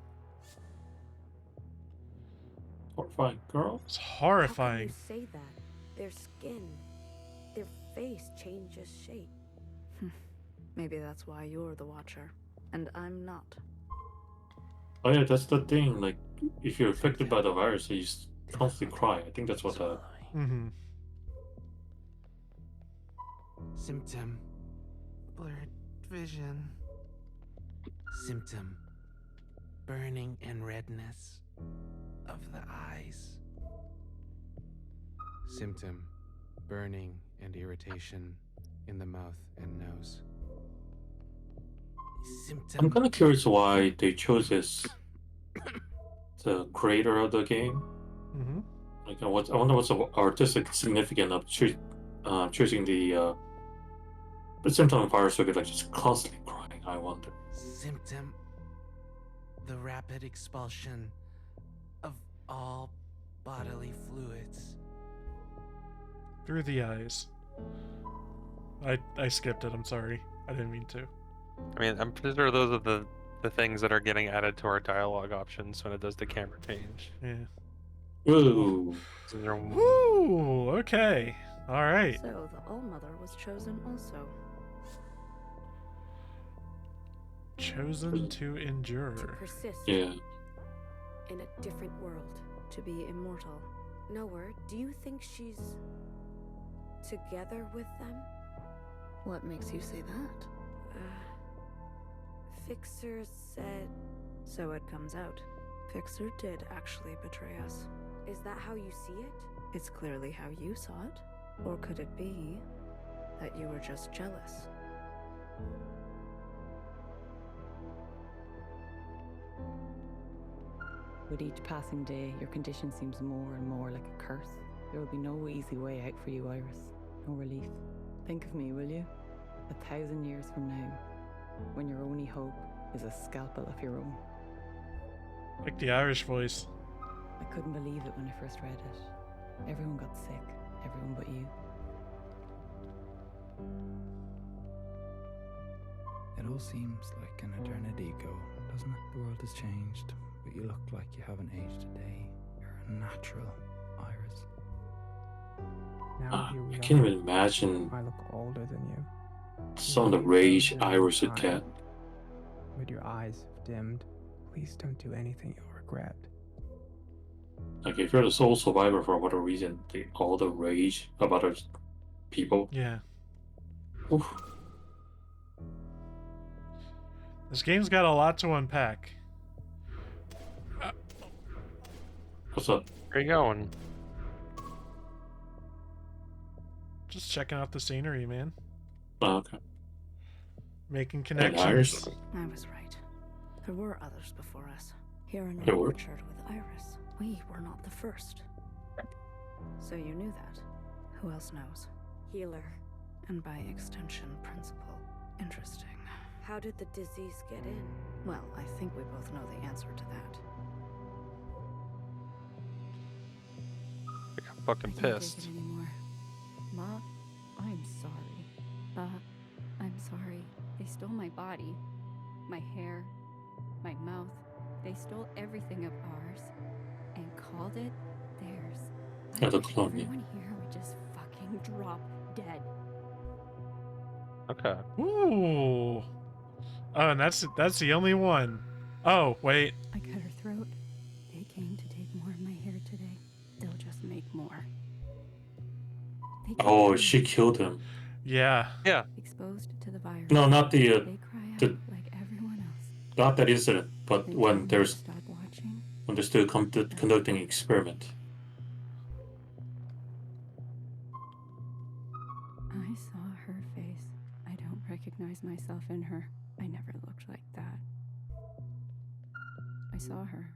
Horrifying, girl. It's How horrifying. can you say that? Their skin, their face changes shape. Maybe that's why you're the Watcher, and I'm not. Oh yeah, that's the thing. Like, if you're affected by the virus, you constantly cry. I think that's what the. Mm-hmm. Symptom. Blurred vision. Symptom. Burning and redness of the eyes. Symptom. Burning and irritation in the mouth and nose. Symptom. I'm kind of curious why they chose this. The creator of the game. Mm-hmm. Like, I wonder what's the artistic significance of choosing the symptom virus so like just constantly crying. I wonder. Symptom. The rapid expulsion of all bodily fluids. Through the eyes. I skipped it. I'm sorry. I didn't mean to. I mean, I'm pretty sure those are the things that are getting added to our dialogue options when it does the camera change. Yeah. Ooh. Woo! Okay. All right. So the All-Mother was chosen also. Chosen to endure. To persist. Yeah. In a different world. To be immortal. Noah, do you think she's together with them? What makes you say that? Fixer said... So it comes out. Fixer did actually betray us. Is that how you see it? It's clearly how you saw it. Or could it be that you were just jealous? With each passing day, your condition seems more and more like a curse. There will be no easy way out for you, Iris. No relief. Think of me, will you? 1,000 years from now, when your only hope is a scalpel of your own. Like the Irish voice. I couldn't believe it when I first read it. Everyone got sick. Everyone but you. It all seems like an eternity ago, doesn't it? The world has changed, but you look like you haven't aged a day. You're a natural, Iris. Now here we I are. can't even imagine I look older than you. some of the rage Iris would get. With your eyes dimmed, please don't do anything you'll regret. Like, if you're the sole survivor for whatever reason, all the rage of other people. Yeah. Oof. This game's got a lot to unpack. What's up? Where are you going? Just checking out the scenery, man. Oh, okay. Making Iris? connections. I was right. There were others before us. Here in There our were? orchard with Iris. We were not the first. So you knew that. Who else knows? Healer. And by extension, principal. Interesting. How did the disease get in? Well, I think we both know the answer to that. I got fucking I can't pissed. take it anymore. Ma, I'm sorry. I'm sorry. They stole my body, my hair, my mouth. They stole everything of ours and called it theirs. Yeah, I the wish clone, yeah. everyone here would just fucking drop dead. Okay. Ooh. Oh, and that's the only one. Oh, wait. I cut her throat. They came to take more of my hair today. They'll just make more. They Oh, killed she me. killed him. Yeah. Yeah. Exposed to the virus. No, not the They cry out the like everyone else. not that incident, but They when told me there's to stop watching. when they're still conducting an experiment. I saw her face. I don't recognize myself in her. I never looked like that. I saw her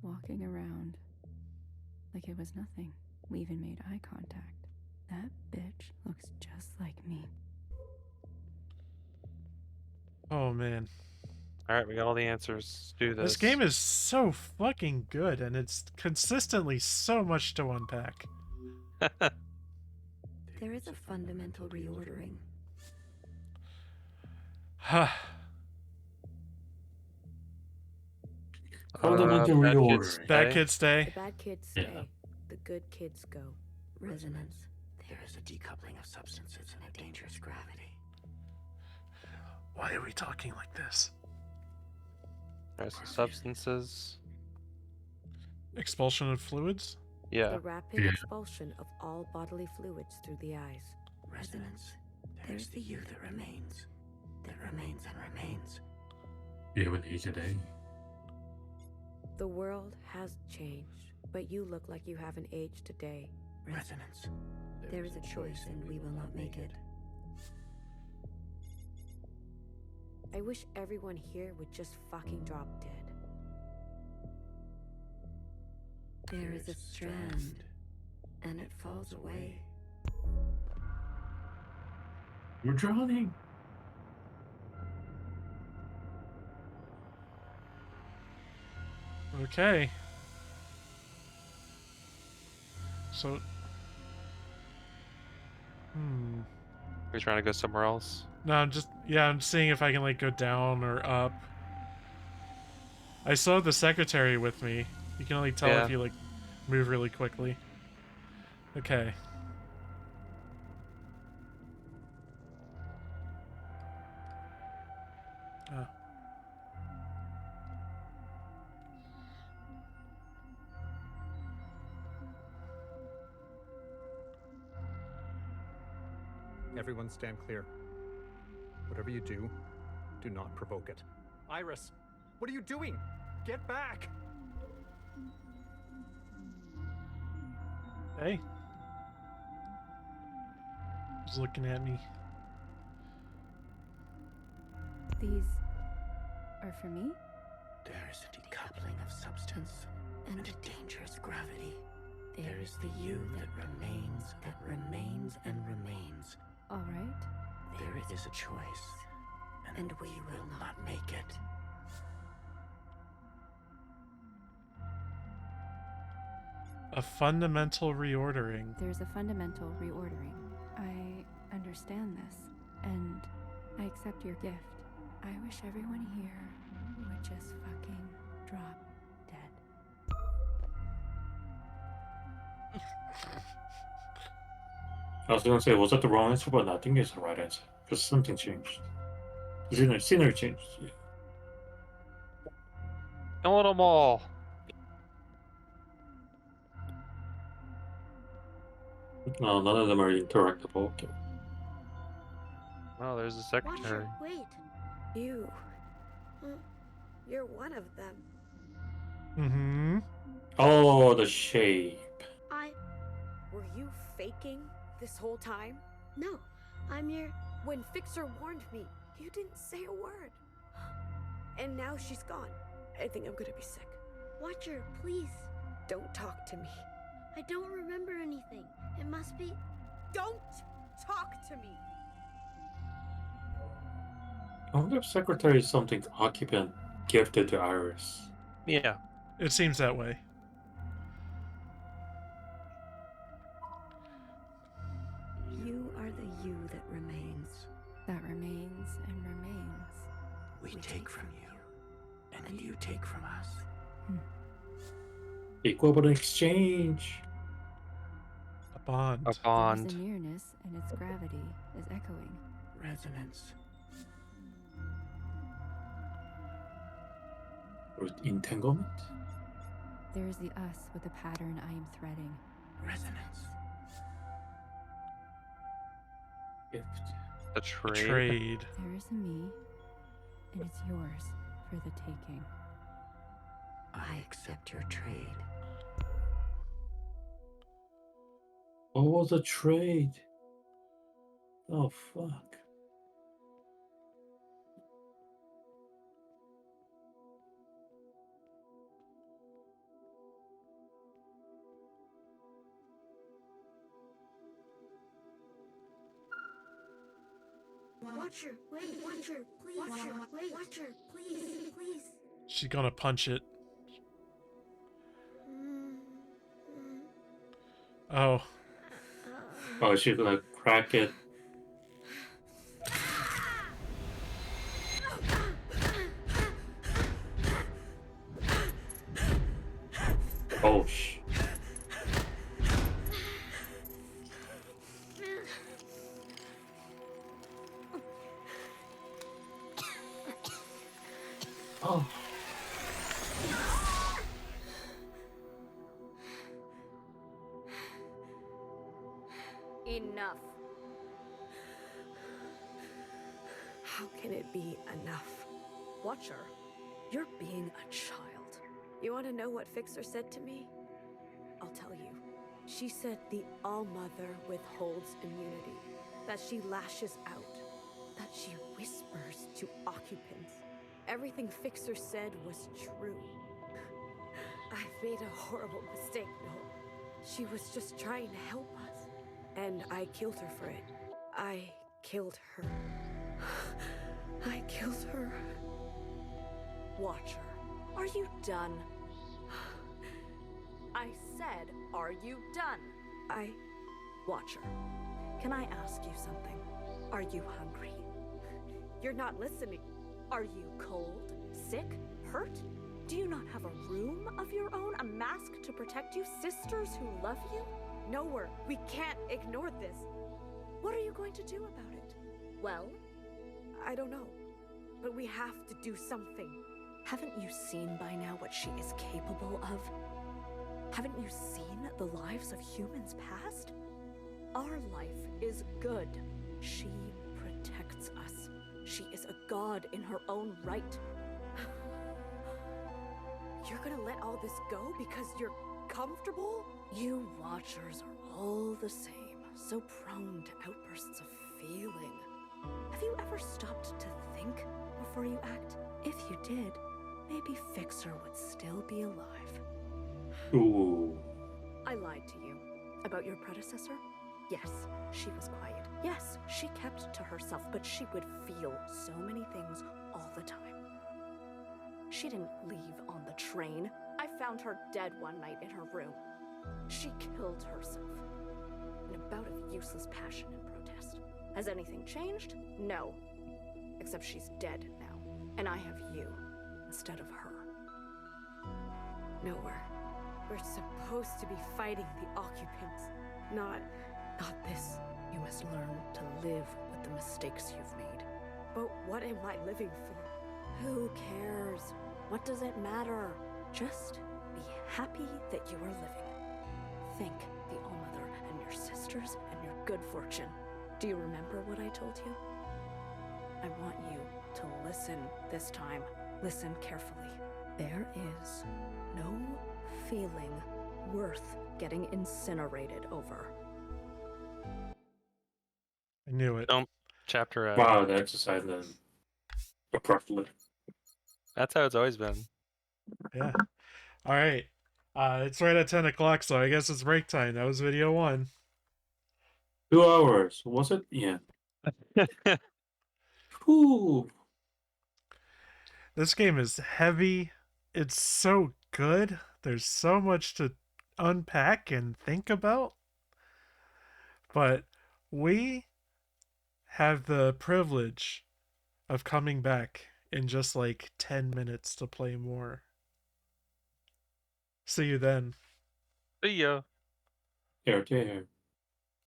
walking around like it was nothing. We even made eye contact. That bitch looks just like me. Oh, man. Alright, we got all the answers. Let's do this. This game is so fucking good, and it's consistently so much to unpack. There is a fundamental reordering. Fundamental Bad reorder. Kids Bad Stay. kids stay. The bad kids stay. The good kids go. Resonance. There is a decoupling of substances in a dangerous gravity. Why are we talking like this? There's some substances. Expulsion of fluids? Yeah. The rapid Yeah. expulsion of all bodily fluids through the eyes. Resonance. There's the you that remains. That remains and remains. Yeah, with each day. The world has changed, but you look like you haven't aged a day. Resonance. There is a choice and we will not make it. I wish everyone here would just fucking drop dead. There is a strand, and it falls away. We're drowning. Okay. So... We're trying to go somewhere else. No, I'm seeing if I can, like, go down or up. I still have the secretary with me. You can only tell if you, like, move really quickly. Okay. Oh. Everyone stand clear. Whatever you do, do not provoke it. Iris, what are you doing? Get back! Hey. He's looking at me. These are for me? There is a decoupling crippling of substance and a dangerous gravity. There is the you that remains, and remains. All right. There is a choice, and we will not make it. A fundamental reordering. There's a fundamental reordering. I understand this, and I accept your gift. I wish everyone here would just fucking drop dead. I was gonna say, was that the wrong answer? But I think it's the right answer because something changed. Scenery changed. Yeah. Killing them all. No, none of them are interactable. Okay. Oh, there's the secretary. Watcher, wait. You. You're one of them. Mm-hmm. Oh, the shape. Were you faking this whole time? No, I'm your... When Fixer warned me, you didn't say a word. And now she's gone. I think I'm gonna be sick. Watcher, please. Don't talk to me. I don't remember anything. It must be... Don't talk to me! I wonder if secretary is something occupant gifted to Iris. Yeah. It seems that way. You are the you that remains. That remains and remains. We take from you, and you take from us. Equivalent exchange. A bond. A bond. There's a nearness, and its gravity is echoing. Resonance. Or entanglement? There is the us with the pattern I am threading. Resonance. Gift. A trade. Trade. There is a me, and it's yours for the taking. I accept your trade. What was a trade? Oh, fuck. Watcher, wait, Watcher, please. Watcher, wait, Watcher, please, please. She's gonna punch it. Oh. Oh, she's gonna crack it. Oh, Oh. Enough. How can it be enough? Watcher, you're being a child. You want to know what Fixer said to me? I'll tell you. She said the All-Mother withholds immunity, that she lashes out, that she whispers to occupants. Everything Fixer said was true. I've made a horrible mistake, Noel. She was just trying to help us. And I killed her for it. I killed her. I killed her. Watcher, are you done? I said, are you done? Watcher, can I ask you something? Are you hungry? You're not listening. Are you cold, sick, hurt? Do you not have a room of your own? A mask to protect you? Sisters who love you? Nowhere. We can't ignore this. What are you going to do about it? Well, I don't know. But we have to do something. Haven't you seen by now what she is capable of? Haven't you seen the lives of humans past? Our life is good. She protects us. She is a god in her own right. You're gonna let all this go because you're comfortable? You Watchers are all the same, so prone to outbursts of feeling. Have you ever stopped to think before you act? If you did, maybe Fixer would still be alive. Ooh. I lied to you. About your predecessor? Yes, she was quiet. Yes, she kept to herself, but she would feel so many things all the time. She didn't leave on the train. I found her dead one night in her room. She killed herself. In a bout of useless passion and protest. Has anything changed? No. Except she's dead now, and I have you instead of her. Nowhere. We're supposed to be fighting the occupants, not this. You must learn to live with the mistakes you've made. But what am I living for? Who cares? What does it matter? Just be happy that you are living. Thank the All-Mother and your sisters and your good fortune. Do you remember what I told you? I want you to listen this time. Listen carefully. There is no feeling worth getting incinerated over. I knew it. Chapter. Wow, that decided abruptly. That's how it's always been. Yeah. All right. It's right at 10 o'clock, so I guess it's break time. That was video 1. 2 hours, was it? Yeah. Whew. This game is heavy. It's so good. There's so much to unpack and think about. But we have the privilege of coming back in just like 10 minutes to play more. See you then. See ya. Here.